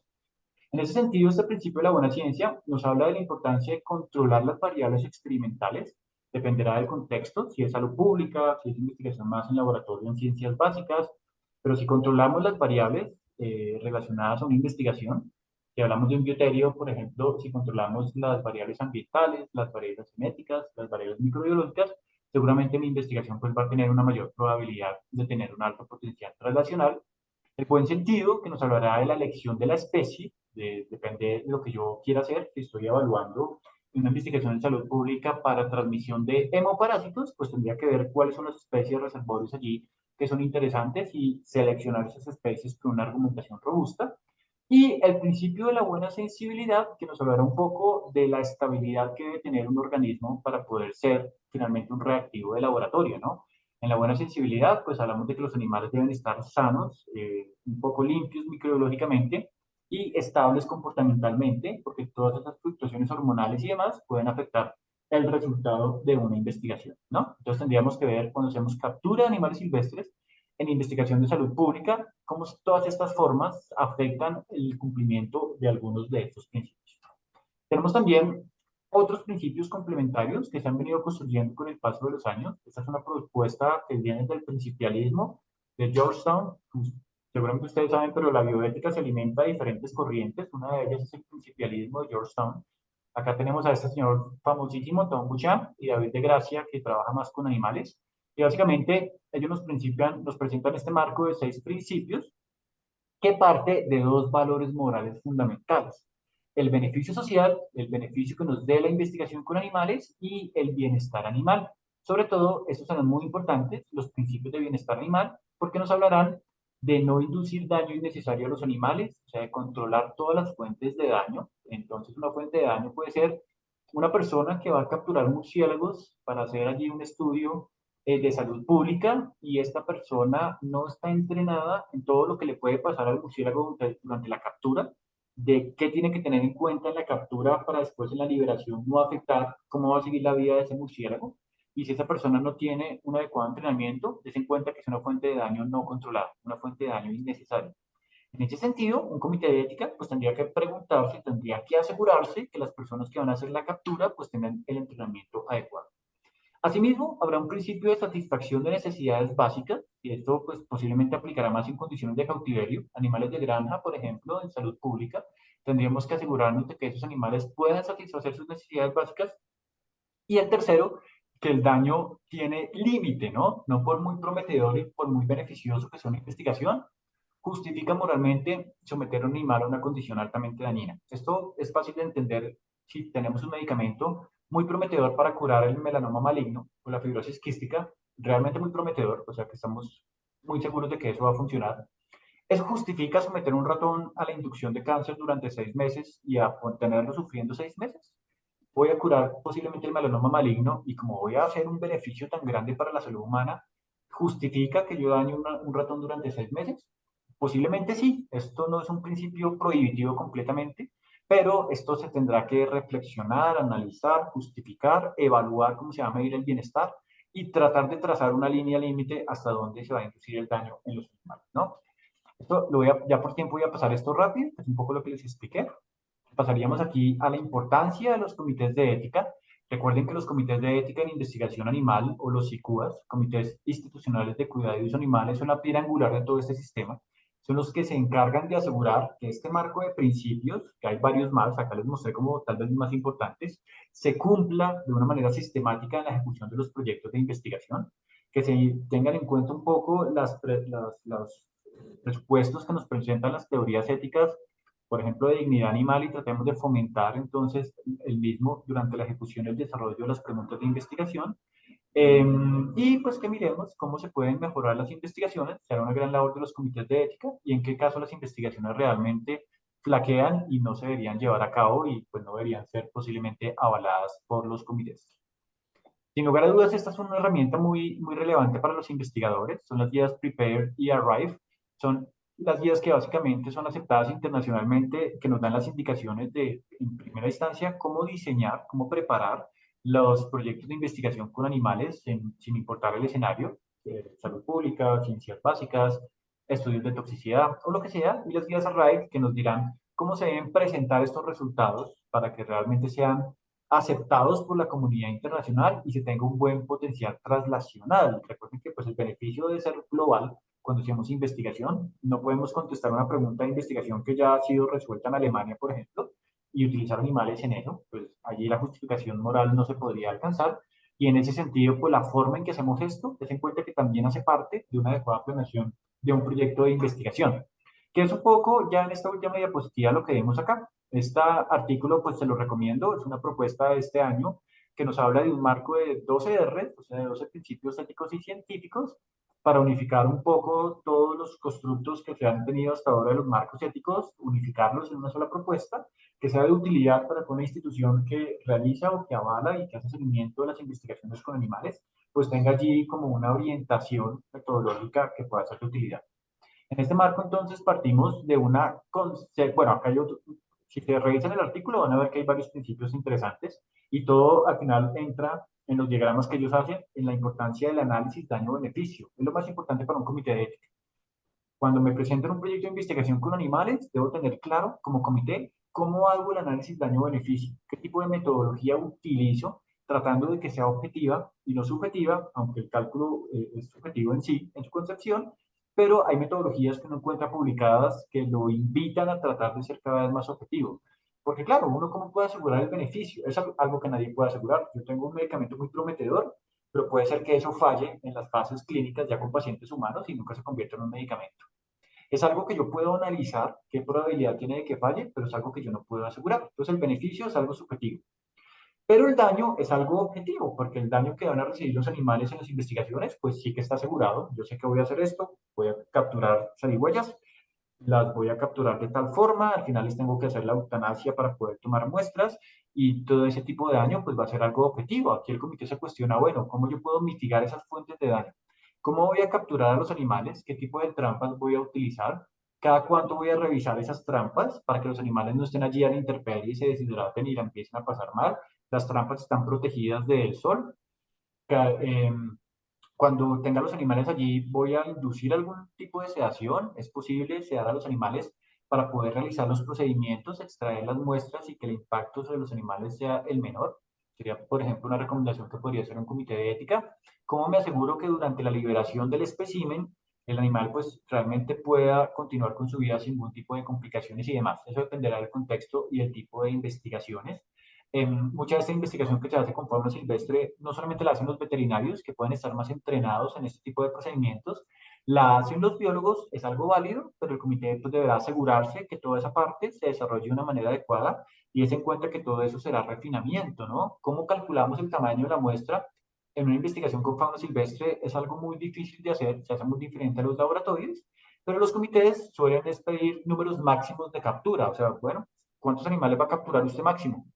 S2: En ese sentido, este principio de la buena ciencia nos habla de la importancia de controlar las variables experimentales. Dependerá del contexto, si es salud pública, si es investigación más en laboratorio en ciencias básicas, pero si controlamos las variables relacionadas a una investigación, si hablamos de un bioterio, por ejemplo, si controlamos las variables ambientales, las variables genéticas, las variables microbiológicas, seguramente mi investigación pues, va a tener una mayor probabilidad de tener un alto potencial translacional. El buen sentido, que nos hablará de la elección de la especie, depende de lo que yo quiera hacer, si estoy evaluando una investigación en salud pública para transmisión de hemoparásitos, pues tendría que ver cuáles son las especies reservorios allí que son interesantes y seleccionar esas especies con una argumentación robusta. Y el principio de la buena sensibilidad, que nos hablará un poco de la estabilidad que debe tener un organismo para poder ser finalmente un reactivo de laboratorio, ¿no? En la buena sensibilidad, pues hablamos de que los animales deben estar sanos, un poco limpios microbiológicamente y estables comportamentalmente, porque todas esas fluctuaciones hormonales y demás pueden afectar el resultado de una investigación, ¿no? Entonces tendríamos que ver cuando hacemos captura de animales silvestres en investigación de salud pública, cómo todas estas formas afectan el cumplimiento de algunos de estos principios. Tenemos también otros principios complementarios que se han venido construyendo con el paso de los años. Esta es una propuesta que viene del principialismo de Georgetown. Seguramente ustedes saben, pero la bioética se alimenta de diferentes corrientes. Una de ellas es el principialismo de Georgetown. Acá tenemos a este señor famosísimo, Tom Buchan, y David de Gracia, que trabaja más con animales. Y básicamente ellos nos presentan este marco de 6 principios que parte de 2 valores morales fundamentales: el beneficio social, el beneficio que nos dé la investigación con animales, y el bienestar animal. Sobre todo, estos son muy importantes, los principios de bienestar animal, porque nos hablarán de no inducir daño innecesario a los animales, o sea, de controlar todas las fuentes de daño. Entonces, una fuente de daño puede ser una persona que va a capturar murciélagos para hacer allí un estudio de salud pública, y esta persona no está entrenada en todo lo que le puede pasar al murciélago durante la captura, de qué tiene que tener en cuenta en la captura para después en la liberación no afectar cómo va a seguir la vida de ese murciélago. Y si esa persona no tiene un adecuado entrenamiento, des en cuenta que es una fuente de daño no controlada, una fuente de daño innecesaria. En ese sentido, un comité de ética pues tendría que preguntarse, tendría que asegurarse que las personas que van a hacer la captura pues tengan el entrenamiento adecuado. Asimismo, habrá un principio de satisfacción de necesidades básicas, y esto pues, posiblemente aplicará más en condiciones de cautiverio, animales de granja, por ejemplo, en salud pública. Tendríamos que asegurarnos de que esos animales puedan satisfacer sus necesidades básicas. Y el tercero, que el daño tiene límite, ¿no? No por muy prometedor y por muy beneficioso que sea una investigación, justifica moralmente someter a un animal a una condición altamente dañina. Esto es fácil de entender si tenemos un medicamento muy prometedor para curar el melanoma maligno o la fibrosis quística, realmente muy prometedor, o sea que estamos muy seguros de que eso va a funcionar. Eso justifica someter un ratón a la inducción de cáncer durante 6 meses y a tenerlo sufriendo 6 meses. Voy a curar posiblemente el melanoma maligno y como voy a hacer un beneficio tan grande para la salud humana, ¿justifica que yo dañe un ratón durante 6 meses? Posiblemente sí, esto no es un principio prohibitivo completamente, pero esto se tendrá que reflexionar, analizar, justificar, evaluar cómo se va a medir el bienestar y tratar de trazar una línea límite hasta dónde se va a inducir el daño en los animales, ¿no? Esto ya por tiempo voy a pasar esto rápido, es un poco lo que les expliqué. Pasaríamos aquí a la importancia de los comités de ética. Recuerden que los comités de ética en investigación animal o los CICUAs, comités institucionales de cuidado de los animales, son la piedra angular de todo este sistema. Son los que se encargan de asegurar que este marco de principios, que hay varios más, acá les mostré como tal vez los más importantes, se cumpla de una manera sistemática en la ejecución de los proyectos de investigación, que se tengan en cuenta un poco los presupuestos que nos presentan las teorías éticas, por ejemplo, de dignidad animal, y tratemos de fomentar entonces el mismo durante la ejecución y el desarrollo de las preguntas de investigación. Y pues que miremos cómo se pueden mejorar las investigaciones, será una gran labor de los comités de ética y en qué caso las investigaciones realmente flaquean y no se deberían llevar a cabo y pues no deberían ser posiblemente avaladas por los comités. Sin lugar a dudas, esta es una herramienta muy relevante para los investigadores. Son las guías Prepare y Arrive. Son las guías que básicamente son aceptadas internacionalmente, que nos dan las indicaciones de, en primera instancia, cómo diseñar, cómo preparar los proyectos de investigación con animales, sin importar el escenario, salud pública, ciencias básicas, estudios de toxicidad o lo que sea. Y las guías Arrive que nos dirán cómo se deben presentar estos resultados para que realmente sean aceptados por la comunidad internacional y se tenga un buen potencial translacional. Recuerden que pues, el beneficio de ser global cuando hacemos investigación, no podemos contestar una pregunta de investigación que ya ha sido resuelta en Alemania, por ejemplo, y utilizar animales en eso, pues allí la justificación moral no se podría alcanzar. Y en ese sentido, pues la forma en que hacemos esto, es en cuenta que también hace parte de una adecuada planeación de un proyecto de investigación, que es un poco ya en esta última diapositiva lo que vemos acá. Este artículo, pues se lo recomiendo, es una propuesta de este año que nos habla de un marco de 12 R, o sea, de 12 principios éticos y científicos, para unificar un poco todos los constructos que se han tenido hasta ahora de los marcos éticos, unificarlos en una sola propuesta, que sea de utilidad para que una institución que realiza o que avala y que hace seguimiento de las investigaciones con animales, pues tenga allí como una orientación metodológica que pueda ser de utilidad. En este marco, entonces, partimos de una, bueno, acá hay otro, si se revisan el artículo van a ver que hay varios principios interesantes y todo al final entra en los diagramas que ellos hacen en la importancia del análisis daño-beneficio. Es lo más importante para un comité de ética. Cuando me presento en un proyecto de investigación con animales, debo tener claro como comité cómo hago el análisis daño-beneficio, qué tipo de metodología utilizo, tratando de que sea objetiva y no subjetiva, aunque el cálculo es subjetivo en sí, en su concepción, pero hay metodologías que no encuentra publicadas que lo invitan a tratar de ser cada vez más objetivo. Porque claro, uno cómo puede asegurar el beneficio, es algo que nadie puede asegurar. Yo tengo un medicamento muy prometedor, pero puede ser que eso falle en las fases clínicas ya con pacientes humanos y nunca se convierta en un medicamento. Es algo que yo puedo analizar qué probabilidad tiene de que falle, pero es algo que yo no puedo asegurar. Entonces el beneficio es algo subjetivo. Pero el daño es algo objetivo, porque el daño que van a recibir los animales en las investigaciones, pues sí que está asegurado. Yo sé que voy a hacer esto, voy a capturar zarigüeyas, las voy a capturar de tal forma, al final les tengo que hacer la eutanasia para poder tomar muestras y todo ese tipo de daño pues va a ser algo objetivo. Aquí el comité se cuestiona, bueno, ¿cómo yo puedo mitigar esas fuentes de daño? ¿Cómo voy a capturar a los animales? ¿Qué tipo de trampas voy a utilizar? ¿Cada cuánto voy a revisar esas trampas para que los animales no estén allí a la intemperie y se deshidraten y la empiecen a pasar mal? Las trampas están protegidas del sol. Cuando tenga los animales allí, voy a inducir algún tipo de sedación. Es posible sedar a los animales para poder realizar los procedimientos, extraer las muestras y que el impacto sobre los animales sea el menor. Sería, por ejemplo, una recomendación que podría ser un comité de ética. ¿Cómo me aseguro que durante la liberación del espécimen el animal pues realmente pueda continuar con su vida sin ningún tipo de complicaciones y demás? Eso dependerá del contexto y el tipo de investigaciones. mucha de esta investigación que se hace con fauna silvestre no solamente la hacen los veterinarios, que pueden estar más entrenados en este tipo de procedimientos, la hacen los biólogos, es algo válido, pero el comité pues, deberá asegurarse que toda esa parte se desarrolle de una manera adecuada y es en cuenta que todo eso será refinamiento, ¿no? ¿Cómo calculamos el tamaño de la muestra? En una investigación con fauna silvestre es algo muy difícil de hacer, se hace muy diferente a los laboratorios, pero los comités suelen pedir números máximos de captura, o sea, bueno, ¿cuántos animales va a capturar usted máximo?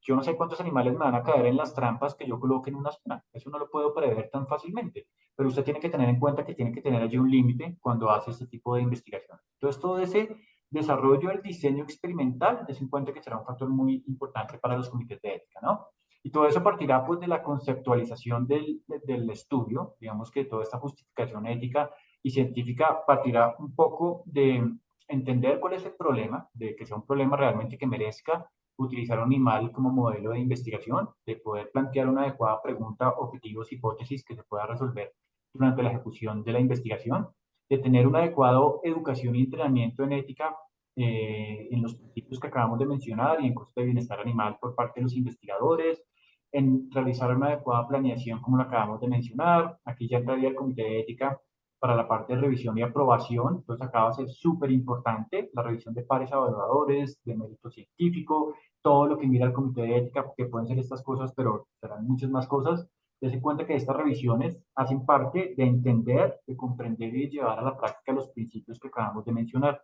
S2: Yo no sé cuántos animales me van a caer en las trampas que yo coloque en una zona. Eso no lo puedo prever tan fácilmente. Pero usted tiene que tener en cuenta que tiene que tener allí un límite cuando hace este tipo de investigación. Entonces, todo ese desarrollo del diseño experimental es en cuenta que será un factor muy importante para los comités de ética, ¿no? Y todo eso partirá pues de la conceptualización del estudio, digamos que toda esta justificación ética y científica partirá un poco de entender cuál es el problema, de que sea un problema realmente que merezca utilizar un animal como modelo de investigación, de poder plantear una adecuada pregunta, objetivos, hipótesis que se pueda resolver durante la ejecución de la investigación, de tener una adecuada educación y entrenamiento en ética en los principios que acabamos de mencionar y en cosas de bienestar animal por parte de los investigadores, en realizar una adecuada planeación como lo acabamos de mencionar. Aquí ya entraría el comité de ética para la parte de revisión y aprobación. Entonces acá va a ser súper importante la revisión de pares evaluadores, de mérito científico, todo lo que mira el comité de ética, porque pueden ser estas cosas, pero serán muchas más cosas. Dense cuenta que estas revisiones hacen parte de entender, de comprender y de llevar a la práctica los principios que acabamos de mencionar.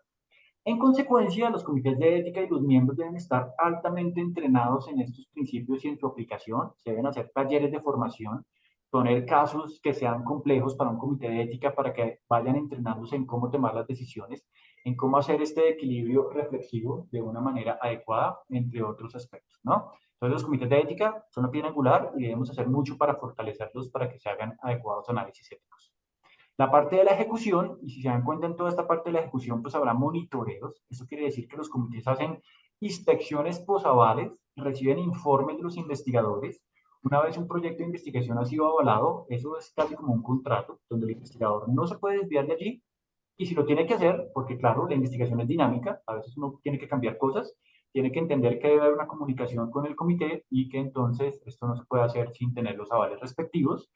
S2: En consecuencia, los comités de ética y los miembros deben estar altamente entrenados en estos principios y en su aplicación. Se deben hacer talleres de formación, poner casos que sean complejos para un comité de ética para que vayan entrenándose en cómo tomar las decisiones, en cómo hacer este equilibrio reflexivo de una manera adecuada, entre otros aspectos, ¿no? Entonces, los comités de ética son la piedra angular y debemos hacer mucho para fortalecerlos para que se hagan adecuados análisis éticos. La parte de la ejecución, y si se dan cuenta en toda esta parte de la ejecución, pues habrá monitoreos. Eso quiere decir que los comités hacen inspecciones posavales, reciben informes de los investigadores. Una vez un proyecto de investigación ha sido avalado, eso es casi como un contrato, donde el investigador no se puede desviar de allí. Y si lo tiene que hacer, porque claro, la investigación es dinámica, a veces uno tiene que cambiar cosas, tiene que entender que debe haber una comunicación con el comité y que entonces esto no se puede hacer sin tener los avales respectivos,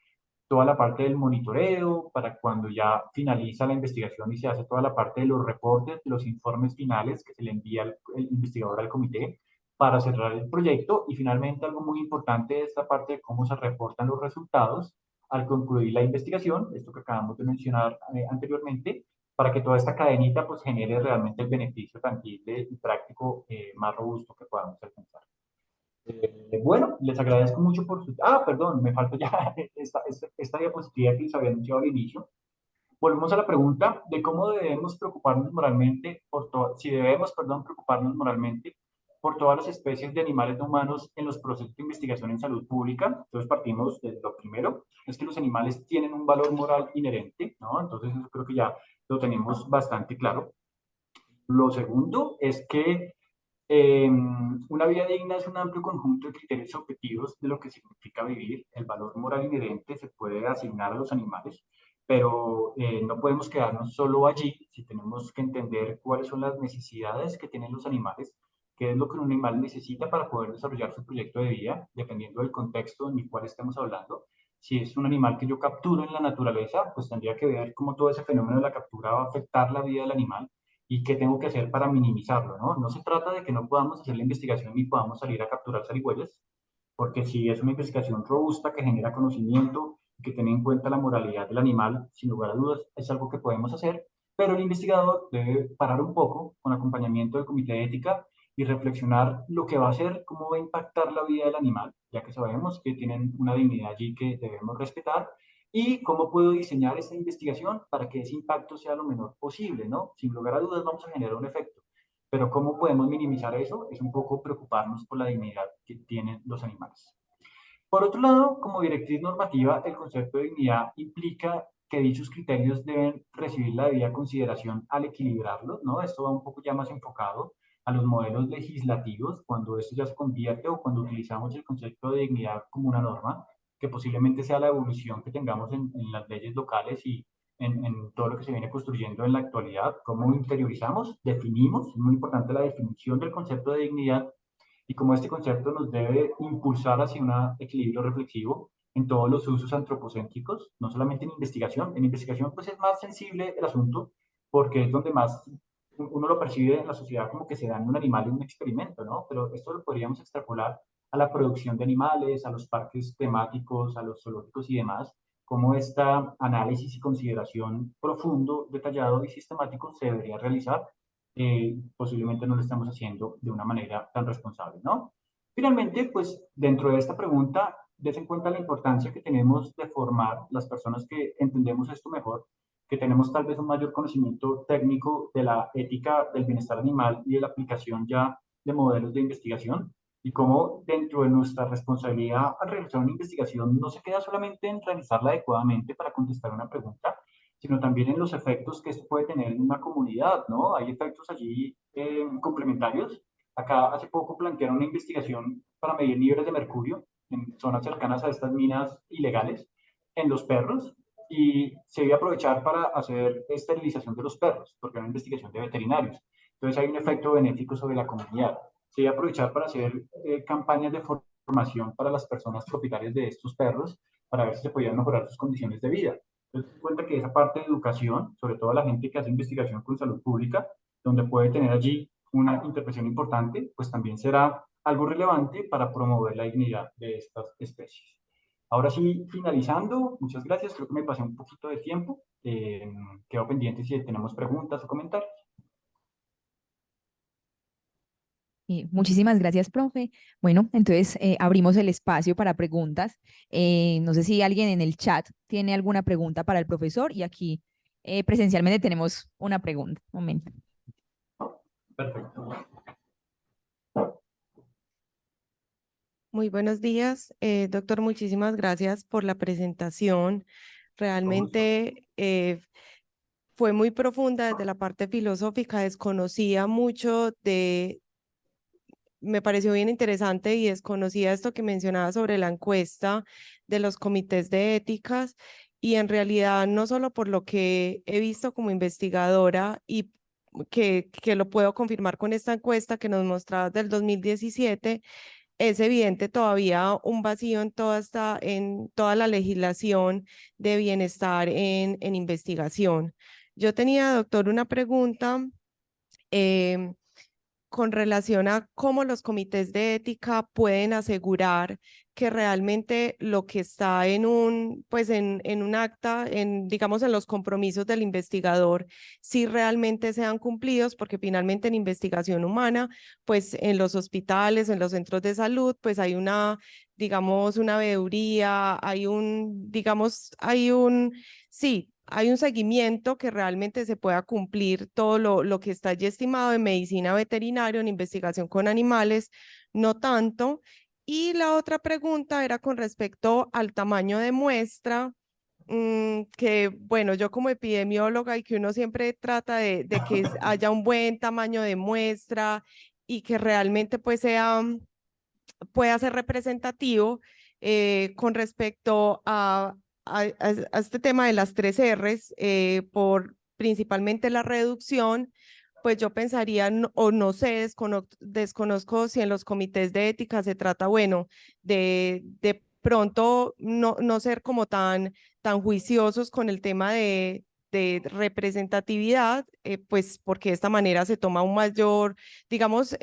S2: toda la parte del monitoreo, para cuando ya finaliza la investigación y se hace toda la parte de los reportes, los informes finales que se le envía el investigador al comité para cerrar el proyecto. Y finalmente, algo muy importante es esta parte de cómo se reportan los resultados al concluir la investigación, esto que acabamos de mencionar anteriormente, para que toda esta cadenita pues genere realmente el beneficio tangible y práctico más robusto que podamos alcanzar. Bueno, les agradezco mucho por su... Ah, perdón, me falta ya esta diapositiva que les había anunciado al inicio. Volvemos a la pregunta de cómo debemos preocuparnos moralmente si debemos, perdón, preocuparnos moralmente por todas las especies de animales no humanos en los procesos de investigación en salud pública. Entonces partimos de lo primero, es que los animales tienen un valor moral inherente, ¿no? Entonces eso creo que ya lo tenemos bastante claro. Lo segundo es que una vida digna es un amplio conjunto de criterios objetivos de lo que significa vivir. El valor moral inherente se puede asignar a los animales, pero no podemos quedarnos solo allí, si tenemos que entender cuáles son las necesidades que tienen los animales, qué es lo que un animal necesita para poder desarrollar su proyecto de vida, dependiendo del contexto en el cual estemos hablando. Si es un animal que yo capturo en la naturaleza, pues tendría que ver cómo todo ese fenómeno de la captura va a afectar la vida del animal y qué tengo que hacer para minimizarlo, ¿no? No se trata de que no podamos hacer la investigación ni podamos salir a capturar zarigüeyas, porque si es una investigación robusta que genera conocimiento y que tiene en cuenta la moralidad del animal, sin lugar a dudas, es algo que podemos hacer, pero el investigador debe parar un poco con acompañamiento del comité de ética y reflexionar lo que va a hacer, cómo va a impactar la vida del animal, ya que sabemos que tienen una dignidad allí que debemos respetar, y cómo puedo diseñar esta investigación para que ese impacto sea lo menor posible, ¿no? Sin lugar a dudas vamos a generar un efecto, pero cómo podemos minimizar eso es un poco preocuparnos por la dignidad que tienen los animales. Por otro lado, como directriz normativa, el concepto de dignidad implica que dichos criterios deben recibir la debida consideración al equilibrarlos, ¿no? Esto va un poco ya más enfocado a los modelos legislativos, cuando esto ya se convierte o cuando utilizamos el concepto de dignidad como una norma, que posiblemente sea la evolución que tengamos en las leyes locales y en todo lo que se viene construyendo en la actualidad, cómo interiorizamos, definimos, es muy importante la definición del concepto de dignidad y cómo este concepto nos debe impulsar hacia un equilibrio reflexivo en todos los usos antropocéntricos, no solamente en investigación. En investigación pues es más sensible el asunto porque es donde más uno lo percibe en la sociedad como que se da en un animal en un experimento, ¿no? Pero esto lo podríamos extrapolar a la producción de animales, a los parques temáticos, a los zoológicos y demás, cómo este análisis y consideración profundo, detallado y sistemático se debería realizar. Posiblemente no lo estamos haciendo de una manera tan responsable, ¿no? Finalmente, pues dentro de esta pregunta, des en cuenta la importancia que tenemos de formar las personas que entendemos esto mejor, que tenemos tal vez un mayor conocimiento técnico de la ética del bienestar animal y de la aplicación ya de modelos de investigación, y cómo dentro de nuestra responsabilidad al realizar una investigación no se queda solamente en realizarla adecuadamente para contestar una pregunta, sino también en los efectos que esto puede tener en una comunidad, ¿no? Hay efectos allí complementarios. Acá hace poco plantearon una investigación para medir niveles de mercurio en zonas cercanas a estas minas ilegales en los perros, y se iba a aprovechar para hacer esterilización de los perros, porque era una investigación de veterinarios. Entonces hay un efecto benéfico sobre la comunidad. Se iba a aprovechar para hacer campañas de formación para las personas propietarias de estos perros, para ver si se podían mejorar sus condiciones de vida. Entonces, cuenta que esa parte de educación, sobre todo la gente que hace investigación con salud pública, donde puede tener allí una intervención importante, pues también será algo relevante para promover la dignidad de estas especies. Ahora sí, finalizando, muchas gracias. Creo que me pasé un poquito de tiempo. Quedo pendiente si tenemos preguntas o comentarios.
S4: Muchísimas gracias, profe. Bueno, entonces abrimos el espacio para preguntas. No sé si alguien en el chat tiene alguna pregunta para el profesor y aquí presencialmente tenemos una pregunta. Un momento.
S2: Perfecto.
S5: Muy buenos días, doctor. Muchísimas gracias por la presentación. Realmente fue muy profunda desde la parte filosófica. Desconocía mucho me pareció bien interesante y desconocía esto que mencionaba sobre la encuesta de los comités de éticas. Y en realidad, no solo por lo que he visto como investigadora y que lo puedo confirmar con esta encuesta que nos mostraba del 2017, es evidente todavía un vacío en toda la legislación de bienestar en investigación. Yo tenía, doctor, una pregunta em, con relación a cómo los comités de ética pueden asegurar que realmente lo que está pues en un acta, digamos, en los compromisos del investigador, si realmente sean cumplidos, porque finalmente en investigación humana, pues en los hospitales, en los centros de salud, pues hay digamos, una veeduría, digamos, sí, hay un seguimiento que realmente se pueda cumplir todo lo que está allí estimado en medicina veterinaria, en investigación con animales, no tanto. Y la otra pregunta era con respecto al tamaño de muestra, que bueno, yo como epidemióloga y que uno siempre trata de que haya un buen tamaño de muestra y que realmente pues pueda ser representativo con respecto a este tema de las 3 Rs, por principalmente la reducción. Pues yo pensaría, o no sé, desconozco si en los comités de ética se trata, bueno, de pronto no ser como tan juiciosos con el tema de representatividad, pues porque de esta manera se toma un mayor, digamos,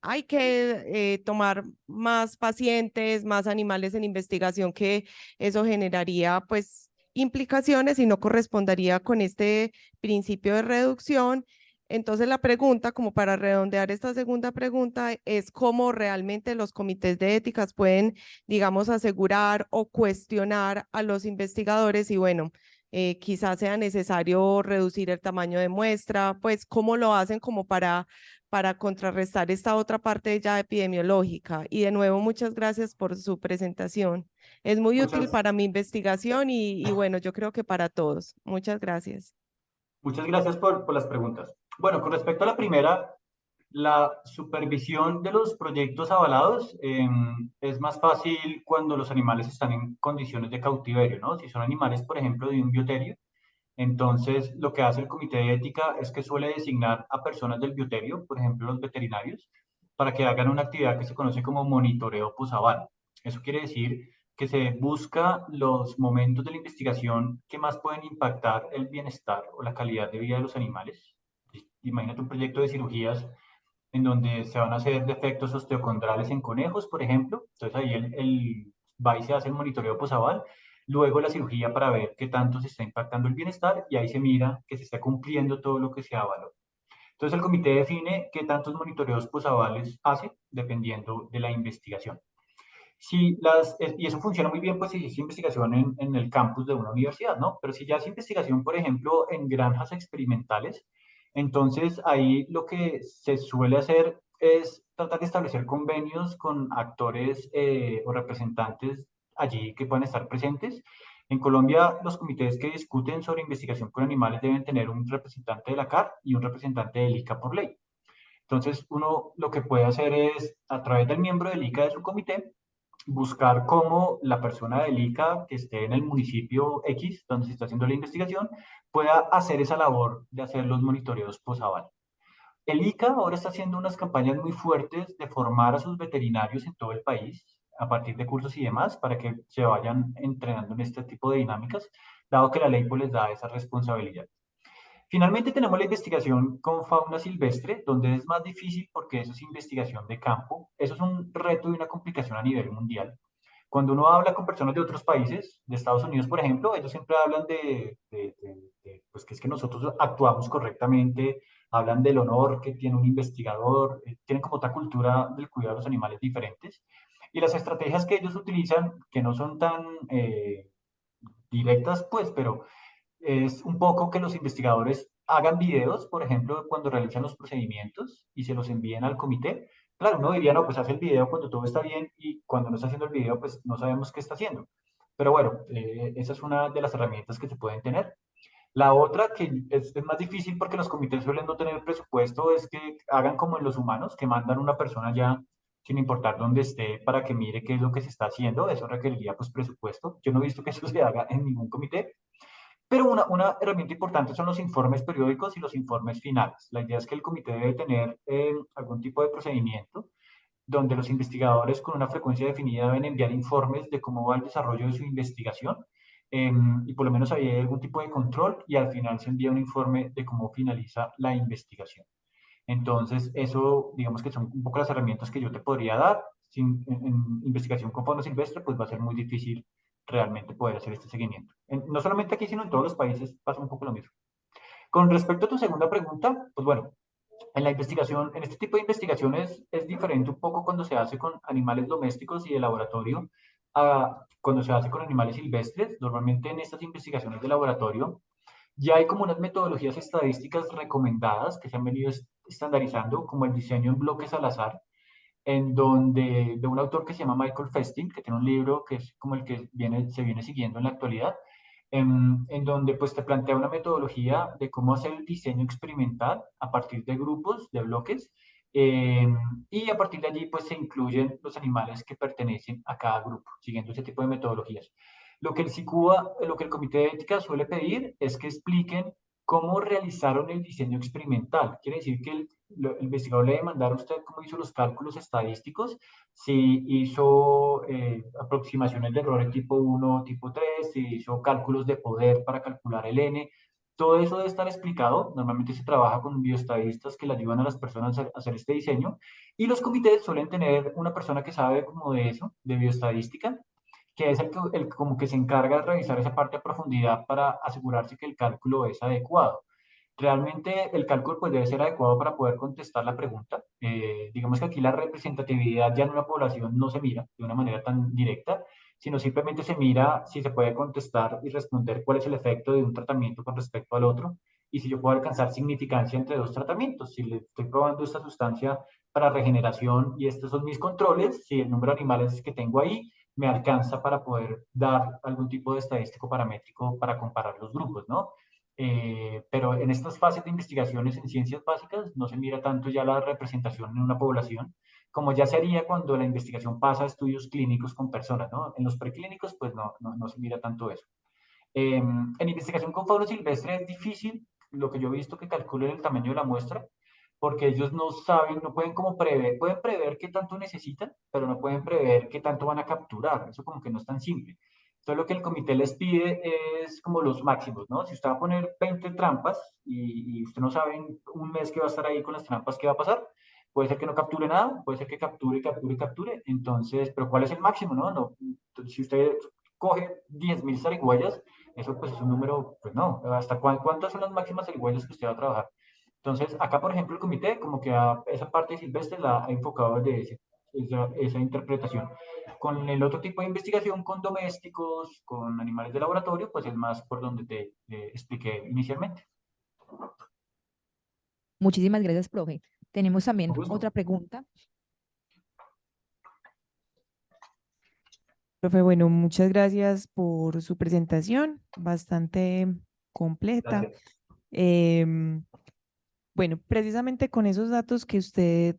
S5: hay que tomar más pacientes, más animales en investigación, que eso generaría pues implicaciones y no correspondería con este principio de reducción. Entonces la pregunta, como para redondear esta segunda pregunta, es cómo realmente los comités de éticas pueden, digamos, asegurar o cuestionar a los investigadores y bueno, quizás sea necesario reducir el tamaño de muestra, pues cómo lo hacen como para contrarrestar esta otra parte ya epidemiológica. Y de nuevo, muchas gracias por su presentación. Es muy útil para mi investigación y bueno, yo creo que para todos. Muchas gracias.
S2: Muchas gracias por las preguntas. Bueno, con respecto a la primera, la supervisión de los proyectos avalados es más fácil cuando los animales están en condiciones de cautiverio, ¿no? Si son animales, por ejemplo, de un bioterio, entonces lo que hace el comité de ética es que suele designar a personas del bioterio, por ejemplo, los veterinarios, para que hagan una actividad que se conoce como monitoreo posaval. Eso quiere decir que se busca los momentos de la investigación que más pueden impactar el bienestar o la calidad de vida de los animales. Imagínate un proyecto de cirugías en donde se van a hacer defectos osteocondrales en conejos, por ejemplo. Entonces ahí va y se hace el monitoreo posaval, luego la cirugía para ver qué tanto se está impactando el bienestar y ahí se mira que se está cumpliendo todo lo que se avaló. Entonces el comité define qué tantos monitoreos posavales hace dependiendo de la investigación. Y eso funciona muy bien, pues si es investigación en el campus de una universidad, ¿no? Pero si ya es investigación, por ejemplo, en granjas experimentales, entonces ahí lo que se suele hacer es tratar de establecer convenios con actores o representantes allí que puedan estar presentes. En Colombia, los comités que discuten sobre investigación con animales deben tener un representante de la CAR y un representante del ICA por ley. Entonces, uno lo que puede hacer es, a través del miembro del ICA de su comité, buscar cómo la persona del ICA que esté en el municipio X, donde se está haciendo la investigación, pueda hacer esa labor de hacer los monitoreos posaval. El ICA ahora está haciendo unas campañas muy fuertes de formar a sus veterinarios en todo el país, a partir de cursos y demás, para que se vayan entrenando en este tipo de dinámicas, dado que la ley pues, les da esa responsabilidad. Finalmente tenemos la investigación con fauna silvestre, donde es más difícil porque eso es investigación de campo. Eso es un reto y una complicación a nivel mundial. Cuando uno habla con personas de otros países, de Estados Unidos, por ejemplo, ellos siempre hablan pues que es que nosotros actuamos correctamente, hablan del honor que tiene un investigador, tienen como otra cultura del cuidado de los animales diferentes. Y las estrategias que ellos utilizan, que no son tan directas, pues, pero es un poco que los investigadores hagan videos, por ejemplo, cuando realizan los procedimientos y se los envíen al comité. Claro, uno diría, no, pues hace el video cuando todo está bien y cuando no está haciendo el video, pues no sabemos qué está haciendo. Pero bueno, esa es una de las herramientas que se pueden tener. La otra, que es más difícil porque los comités suelen no tener presupuesto, es que hagan como en los humanos, que mandan una persona ya sin importar dónde esté para que mire qué es lo que se está haciendo. Eso requeriría pues presupuesto. Yo no he visto que eso se haga en ningún comité. Pero una herramienta importante son los informes periódicos y los informes finales. La idea es que el comité debe tener algún tipo de procedimiento donde los investigadores con una frecuencia definida deben enviar informes de cómo va el desarrollo de su investigación y por lo menos hay algún tipo de control y al final se envía un informe de cómo finaliza la investigación. Entonces, eso, digamos que son un poco las herramientas que yo te podría dar. En investigación con fauna silvestre, pues va a ser muy difícil realmente poder hacer este seguimiento. No solamente aquí, sino en todos los países pasa un poco lo mismo. Con respecto a tu segunda pregunta, pues bueno, en la investigación, en este tipo de investigaciones es diferente un poco cuando se hace con animales domésticos y de laboratorio a cuando se hace con animales silvestres. Normalmente en estas investigaciones de laboratorio ya hay como unas metodologías estadísticas recomendadas que se han venido estandarizando, como el diseño en bloques al azar, en donde de un autor que se llama Michael Festing, que tiene un libro que es como el que se viene siguiendo en la actualidad, en donde pues te plantea una metodología de cómo hacer el diseño experimental a partir de grupos, de bloques, y a partir de allí pues se incluyen los animales que pertenecen a cada grupo, siguiendo ese tipo de metodologías. Lo que el CICUA, lo que el Comité de Ética suele pedir es que expliquen cómo realizaron el diseño experimental. Quiere decir que el investigador le debe mandar a usted cómo hizo los cálculos estadísticos, si hizo aproximaciones de error tipo 1, tipo 3, si hizo cálculos de poder para calcular el N. Todo eso debe estar explicado. Normalmente se trabaja con bioestadistas que le ayudan a las personas a hacer este diseño. Y los comités suelen tener una persona que sabe como de eso, de bioestadística, que es el como que se encarga de revisar esa parte a profundidad para asegurarse que el cálculo es adecuado. Realmente el cálculo pues, debe ser adecuado para poder contestar la pregunta. Digamos que aquí la representatividad ya en una población no se mira de una manera tan directa, sino simplemente se mira si se puede contestar y responder cuál es el efecto de un tratamiento con respecto al otro y si yo puedo alcanzar significancia entre dos tratamientos. Si le estoy probando esta sustancia para regeneración y estos son mis controles, si el número de animales que tengo ahí me alcanza para poder dar algún tipo de estadístico paramétrico para comparar los grupos, ¿no? Pero en estas fases de investigaciones en ciencias básicas no se mira tanto ya la representación en una población, como ya se haría cuando la investigación pasa a estudios clínicos con personas, ¿no? En los preclínicos, pues no se mira tanto eso. En investigación con fauna silvestre es difícil, lo que yo he visto, que calculen el tamaño de la muestra, porque ellos no saben, no pueden como prever, pueden prever qué tanto necesitan, pero no pueden prever qué tanto van a capturar. Eso como que no es tan simple. Entonces lo que el comité les pide es como los máximos, ¿no? Si usted va a poner 20 trampas y usted no sabe en un mes que va a estar ahí con las trampas, ¿qué va a pasar? Puede ser que no capture nada, puede ser que capture, capture, capture. Entonces, pero ¿cuál es el máximo, no? No, si usted coge 10.000 zarigüeyas, eso pues es un número, pues no, ¿hasta cuántas son las máximas zarigüeyas que usted va a trabajar? Entonces, acá, por ejemplo, el comité como que esa parte silvestre la ha enfocado desde esa interpretación. Con el otro tipo de investigación, con domésticos, con animales de laboratorio, pues es más por donde te expliqué inicialmente.
S4: Muchísimas gracias, profe. Tenemos también
S2: Con gusto.
S4: otra pregunta.
S5: Profe, bueno, muchas gracias por su presentación, bastante completa.
S2: Gracias.
S5: Em, Bueno, precisamente con esos datos que usted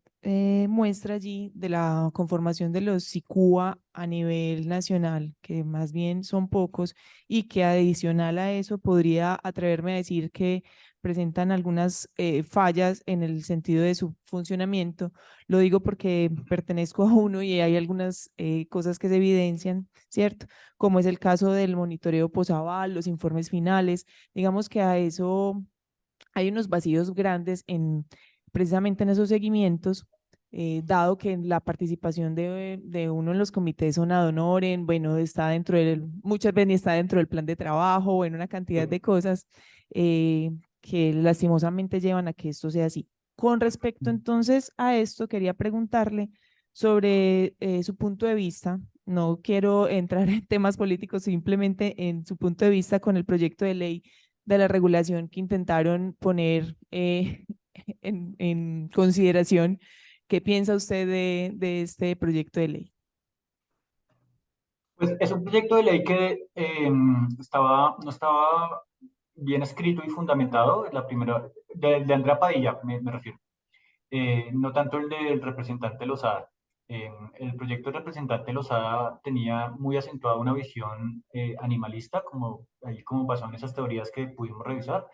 S5: muestra allí de la conformación de los SICUA a nivel nacional, que más bien son pocos, y que adicional a eso podría atreverme a decir que presentan algunas fallas en el sentido de su funcionamiento. Lo digo porque pertenezco a uno y hay algunas cosas que se evidencian, ¿cierto? Como es el caso del monitoreo posaval, los informes finales. Digamos que a eso hay unos vacíos grandes precisamente en esos seguimientos, dado que la participación de uno en los comités son ad honorem, bueno, está muchas veces ni está dentro del plan de trabajo, o en una cantidad de cosas que lastimosamente llevan a que esto sea así. Con respecto entonces a esto, quería preguntarle sobre su punto de vista. No quiero entrar en temas políticos, simplemente en su punto de vista con el proyecto de ley de la regulación que intentaron poner en consideración. ¿Qué piensa usted de este proyecto de ley?
S2: Pues es un proyecto de ley que no estaba bien escrito y fundamentado. La primera, de Andrea Padilla, me refiero. No tanto el del representante Lozada. El proyecto del representante Lozada tenía muy acentuada una visión animalista, como, ahí como basado en esas teorías que pudimos revisar,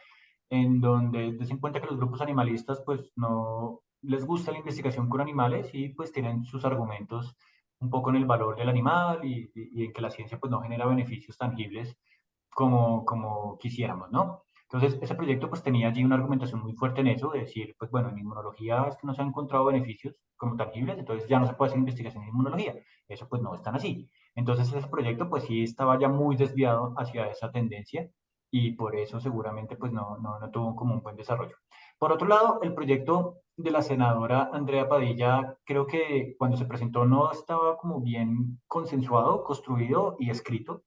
S2: en donde des en cuenta que los grupos animalistas pues no les gusta la investigación con animales y pues tienen sus argumentos un poco en el valor del animal y en que la ciencia pues no genera beneficios tangibles como quisiéramos, ¿no? Entonces, ese proyecto pues tenía allí una argumentación muy fuerte en eso, de decir, pues bueno, en inmunología es que no se han encontrado beneficios como tangibles, entonces ya no se puede hacer investigación en inmunología. Eso pues no es tan así. Entonces, ese proyecto pues sí estaba ya muy desviado hacia esa tendencia y por eso seguramente pues no tuvo como un buen desarrollo. Por otro lado, el proyecto de la senadora Andrea Padilla, creo que cuando se presentó no estaba como bien consensuado, construido y escrito.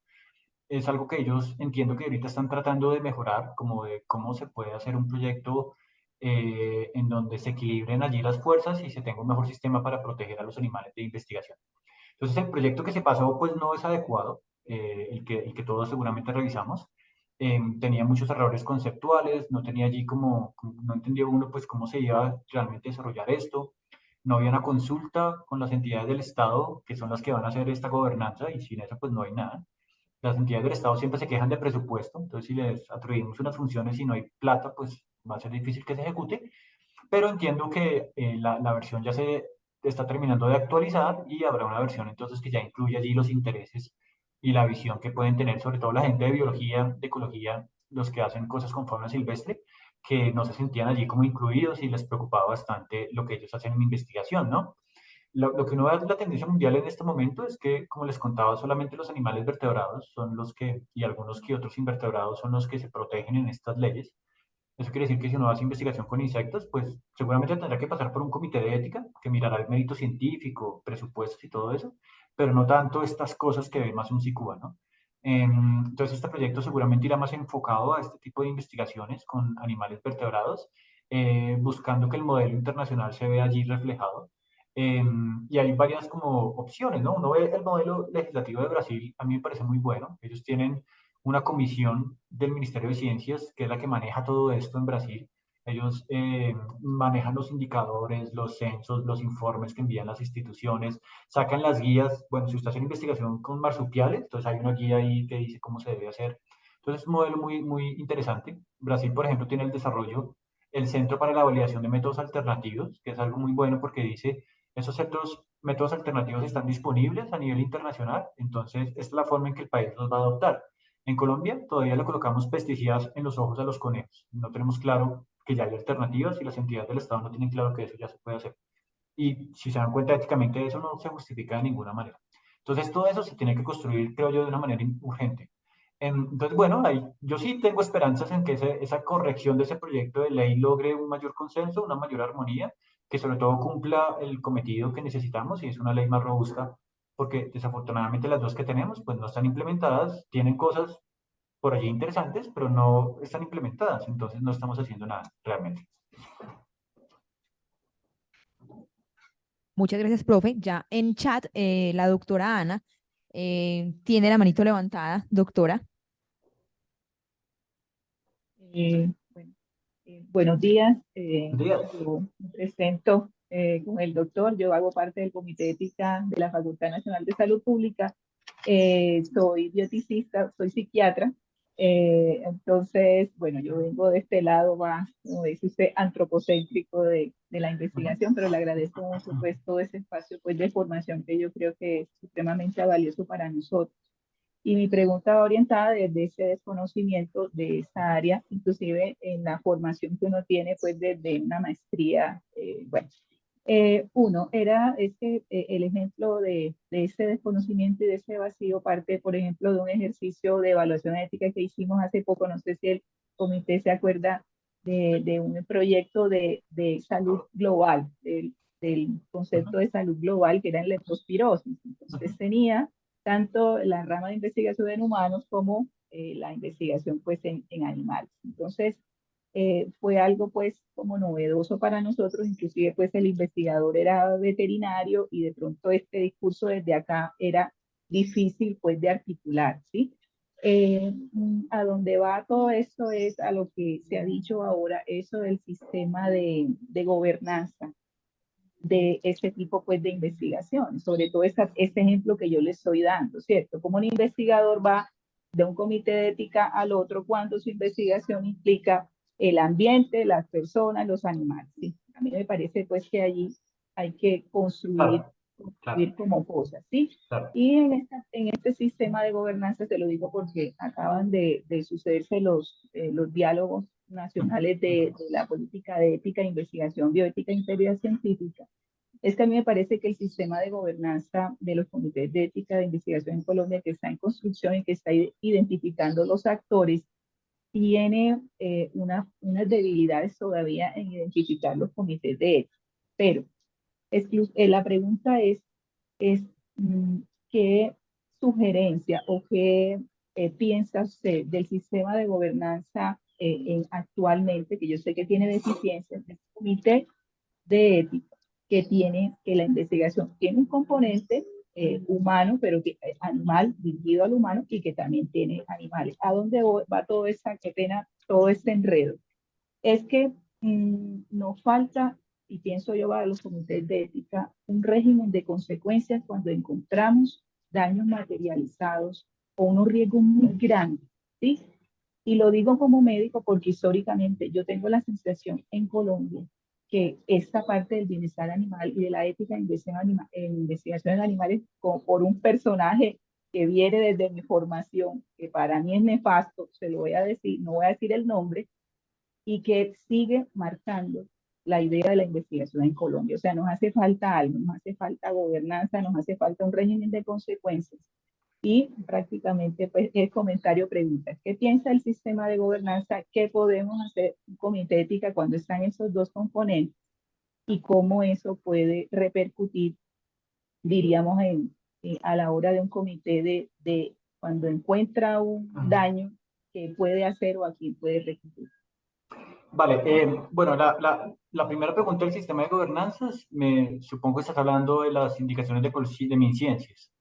S2: Es algo que ellos entiendo que ahorita están tratando de mejorar, como de cómo se puede hacer un proyecto en donde se equilibren allí las fuerzas y se tenga un mejor sistema para proteger a los animales de investigación. Entonces, el proyecto que se pasó, pues no es adecuado, el que todos seguramente revisamos. Tenía muchos errores conceptuales, no tenía allí no entendía uno, pues cómo se iba a realmente desarrollar esto. No había una consulta con las entidades del Estado, que son las que van a hacer esta gobernanza, y sin eso, pues no hay nada. Las entidades del Estado siempre se quejan de presupuesto, entonces si les atribuimos unas funciones y no hay plata, pues va a ser difícil que se ejecute, pero entiendo que la versión ya se está terminando de actualizar y habrá una versión entonces que ya incluye allí los intereses y la visión que pueden tener sobre todo la gente de biología, de ecología, los que hacen cosas con fauna silvestre, que no se sentían allí como incluidos y les preocupaba bastante lo que ellos hacen en investigación, ¿no? Lo que uno ve de la tendencia mundial en este momento es que, como les contaba, solamente los animales vertebrados son los que, y algunos que otros invertebrados son los que se protegen en estas leyes. Eso quiere decir que si uno hace investigación con insectos, pues seguramente tendrá que pasar por un comité de ética que mirará el mérito científico, presupuestos y todo eso, pero no tanto estas cosas que ve más un SICUA, ¿no? Entonces, este proyecto seguramente irá más enfocado a este tipo de investigaciones con animales vertebrados, buscando que el modelo internacional se vea allí reflejado. Y hay varias como opciones, ¿no? Uno ve el modelo legislativo de Brasil, a mí me parece muy bueno. Ellos tienen una comisión del Ministerio de Ciencias, que es la que maneja todo esto en Brasil. Ellos manejan los indicadores, los censos, los informes que envían las instituciones, sacan las guías. Bueno, si usted hace investigación con marsupiales, entonces hay una guía ahí que dice cómo se debe hacer. Entonces es un modelo muy, muy interesante. Brasil, por ejemplo, tiene el desarrollo el Centro para la Validación de Métodos Alternativos, que es algo muy bueno porque dice, esos métodos alternativos están disponibles a nivel internacional, entonces esta es la forma en que el país los va a adoptar. En Colombia todavía le colocamos pesticidas en los ojos a los conejos. No tenemos claro que ya hay alternativas y las entidades del Estado no tienen claro que eso ya se puede hacer. Y si se dan cuenta éticamente, eso no se justifica de ninguna manera. Entonces, todo eso se tiene que construir, creo yo, de una manera urgente. Entonces, bueno, yo sí tengo esperanzas en que esa corrección de ese proyecto de ley logre un mayor consenso, una mayor armonía, que sobre todo cumpla el cometido que necesitamos y es una ley más robusta, porque desafortunadamente las dos que tenemos, pues no están implementadas, tienen cosas por allí interesantes, pero no están implementadas, entonces no estamos haciendo nada realmente.
S4: Muchas gracias, profe. Ya en chat, la doctora Ana tiene la manito levantada. Doctora.
S6: Bueno, buenos días.
S2: Díaz.
S6: Yo me presento con el doctor. Yo hago parte del Comité de Ética de la Facultad Nacional de Salud Pública. Soy bioticista, soy psiquiatra. Entonces, bueno, yo vengo de este lado más, como dice usted, antropocéntrico de la investigación, pero le agradezco mucho pues todo ese espacio pues de formación que yo creo que es supremamente valioso para nosotros. Y mi pregunta va orientada desde ese desconocimiento de esa área, inclusive en la formación que uno tiene, pues desde una maestría. Bueno, uno era el ejemplo de ese desconocimiento y de ese vacío parte, por ejemplo, de un ejercicio de evaluación ética que hicimos hace poco. No sé si el comité se acuerda de un proyecto de salud global, del concepto de salud global que era en leptospirosis. Entonces tenía tanto la rama de investigación en humanos como la investigación pues en animales. Entonces, fue algo pues como novedoso para nosotros, inclusive pues el investigador era veterinario y de pronto este discurso desde acá era difícil pues de articular, ¿sí? A donde va todo esto es a lo que se ha dicho ahora, eso del sistema de gobernanza de este tipo pues de investigaciones, sobre todo este ejemplo que yo les estoy dando, ¿cierto? Como un investigador va de un comité de ética al otro cuando su investigación implica el ambiente, las personas, los animales, ¿sí? A mí me parece pues que allí hay que construir como cosas, ¿sí?
S2: Claro.
S6: Y en este sistema de gobernanza, te lo digo porque acaban de sucederse los diálogos nacionales de la política de ética, investigación, bioética e integridad científica. Es que a mí me parece que el sistema de gobernanza de los comités de ética de investigación en Colombia, que está en construcción y que está identificando los actores, tiene unas debilidades todavía en identificar los comités de ética. Pero la pregunta es ¿qué sugerencia o qué piensa usted del sistema de gobernanza actualmente, que yo sé que tiene deficiencias, del comité de ética, que la investigación tiene un componente humano, pero que animal, dirigido al humano, y que también tiene animales? ¿A dónde va todo qué pena, todo este enredo? Es que nos falta, y pienso yo para los comités de ética, un régimen de consecuencias cuando encontramos daños materializados o unos riesgos muy grandes, ¿sí? Y lo digo como médico porque históricamente yo tengo la sensación en Colombia que esta parte del bienestar animal y de la ética en investigación en animales por un personaje que viene desde mi formación, que para mí es nefasto, se lo voy a decir, no voy a decir el nombre, y que sigue marcando la idea de la investigación en Colombia. O sea, nos hace falta algo, nos hace falta gobernanza, nos hace falta un régimen de consecuencias. Y prácticamente, pues, el comentario pregunta, ¿qué piensa el sistema de gobernanza? ¿Qué podemos hacer un comité de ética cuando están esos dos componentes? Y cómo eso puede repercutir, diríamos, a la hora de un comité de cuando encuentra un daño que puede hacer o a quién puede recurrir.
S2: Vale, bueno, la primera pregunta del sistema de gobernanzas, supongo que estás hablando de las indicaciones de MinCiencias,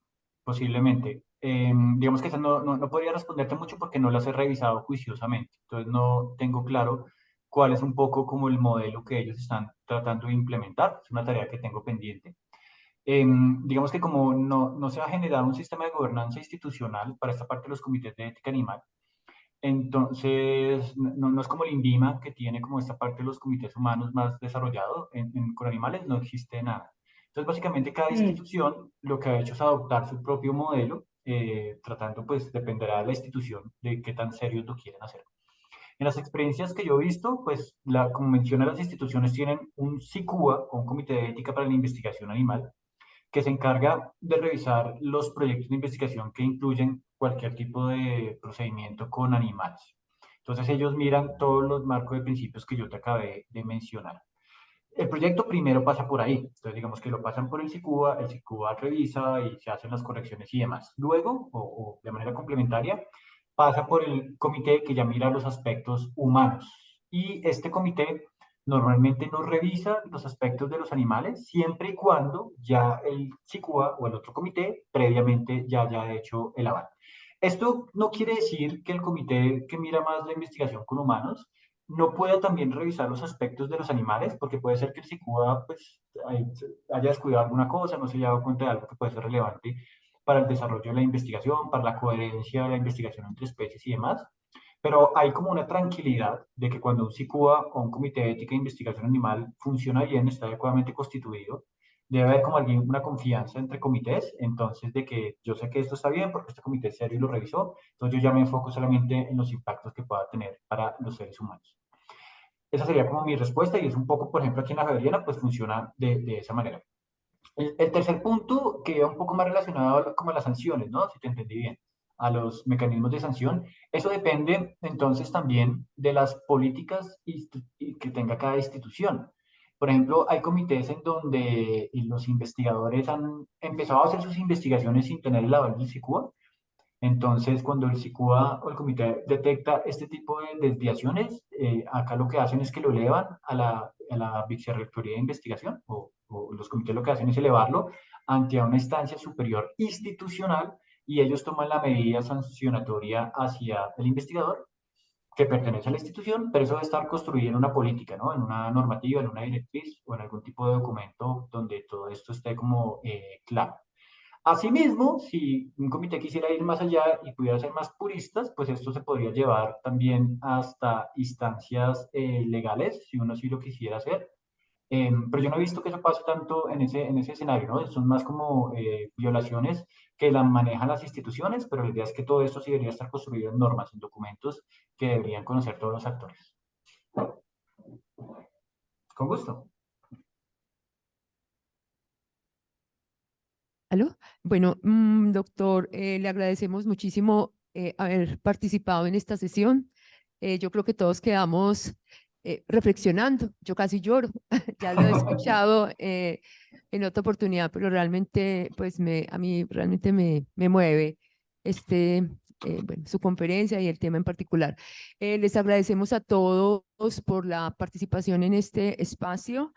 S2: posiblemente. Digamos que esa no podría responderte mucho porque no las he revisado juiciosamente, entonces no tengo claro cuál es un poco como el modelo que ellos están tratando de implementar, es una tarea que tengo pendiente. Digamos que como no se ha generado un sistema de gobernanza institucional para esta parte de los comités de ética animal, Entonces, no es como el INVIMA, que tiene como esta parte de los comités humanos más desarrollado. Con animales no existe nada. Entonces, básicamente, cada institución lo que ha hecho es adoptar su propio modelo, tratando, pues, dependerá de la institución de qué tan serios lo quieren hacer. En las experiencias que yo he visto, pues, como menciona, las instituciones tienen un CICUA, o un Comité de Ética para la Investigación Animal, que se encarga de revisar los proyectos de investigación que incluyen cualquier tipo de procedimiento con animales. Entonces ellos miran todos los marcos de principios que yo te acabé de mencionar. El proyecto primero pasa por ahí, entonces digamos que lo pasan por el CICUA revisa y se hacen las correcciones y demás. Luego, o de manera complementaria, pasa por el comité que ya mira los aspectos humanos. Y este comité normalmente no revisa los aspectos de los animales siempre y cuando ya el CICUA o el otro comité previamente ya haya hecho el aval. Esto no quiere decir que el comité que mira más la investigación con humanos no pueda también revisar los aspectos de los animales, porque puede ser que el CICUA pues, haya descuidado alguna cosa, no se haya dado cuenta de algo que puede ser relevante para el desarrollo de la investigación, para la coherencia de la investigación entre especies y demás. Pero hay como una tranquilidad de que cuando un CICUA o un comité de ética e investigación animal funciona bien, está adecuadamente constituido, debe haber como una confianza entre comités, entonces de que yo sé que esto está bien porque este comité es serio y lo revisó, entonces yo ya me enfoco solamente en los impactos que pueda tener para los seres humanos. Esa sería como mi respuesta y es un poco, por ejemplo, aquí en la Javeriana, pues funciona de esa manera. El tercer punto, que va un poco más relacionado como a las sanciones, ¿no? Si te entendí bien, a los mecanismos de sanción. Eso depende entonces también de las políticas que tenga cada institución. Por ejemplo, hay comités en donde los investigadores han empezado a hacer sus investigaciones sin tener el aval del CICUA. Entonces, cuando el CICUA o el comité detecta este tipo de desviaciones, acá lo que hacen es que lo elevan a la Vicerrectoría de Investigación, o los comités lo que hacen es elevarlo ante una instancia superior institucional y ellos toman la medida sancionatoria hacia el investigador que pertenece a la institución, pero eso debe estar construido en una política, ¿no? En una normativa, en una directriz o en algún tipo de documento donde todo esto esté como claro. Asimismo, si un comité quisiera ir más allá y pudiera ser más puristas, pues esto se podría llevar también hasta instancias legales, si uno sí lo quisiera hacer. Pero yo no he visto que eso pase tanto en ese escenario, ¿no? Son más como violaciones que las manejan las instituciones, pero la idea es que todo esto sí debería estar construido en normas, en documentos que deberían conocer todos los actores. Con gusto.
S1: ¿Aló? Bueno, doctor, le agradecemos muchísimo haber participado en esta sesión. Yo creo que todos quedamos reflexionando. Yo casi lloro. Ya lo he escuchado en otra oportunidad, pero realmente, pues, a mí realmente me mueve bueno, su conferencia y el tema en particular. Les agradecemos a todos por la participación en este espacio.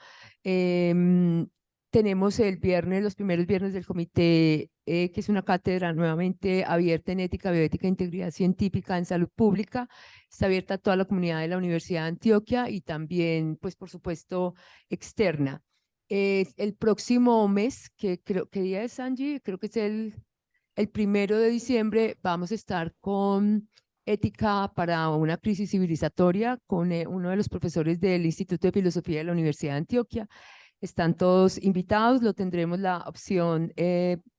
S1: Tenemos el viernes, los primeros viernes del comité, que es una cátedra nuevamente abierta en ética, bioética e integridad científica en salud pública. Está abierta a toda la comunidad de la Universidad de Antioquia y también, pues, por supuesto, externa. El próximo mes, ¿qué día es, Angie? Creo que es el 1 de diciembre, vamos a estar con ética para una crisis civilizatoria con uno de los profesores del Instituto de Filosofía de la Universidad de Antioquia. Están todos invitados, lo tendremos la opción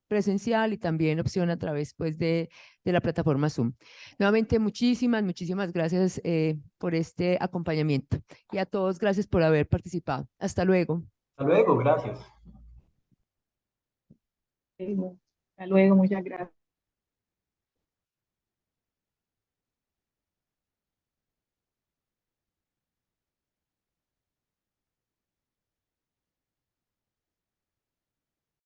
S1: presencial y también opción a través pues, de la plataforma Zoom. Nuevamente, muchísimas gracias por este acompañamiento y a todos gracias por haber participado. Hasta luego.
S2: Hasta luego, gracias.
S6: Hasta luego, muchas gracias.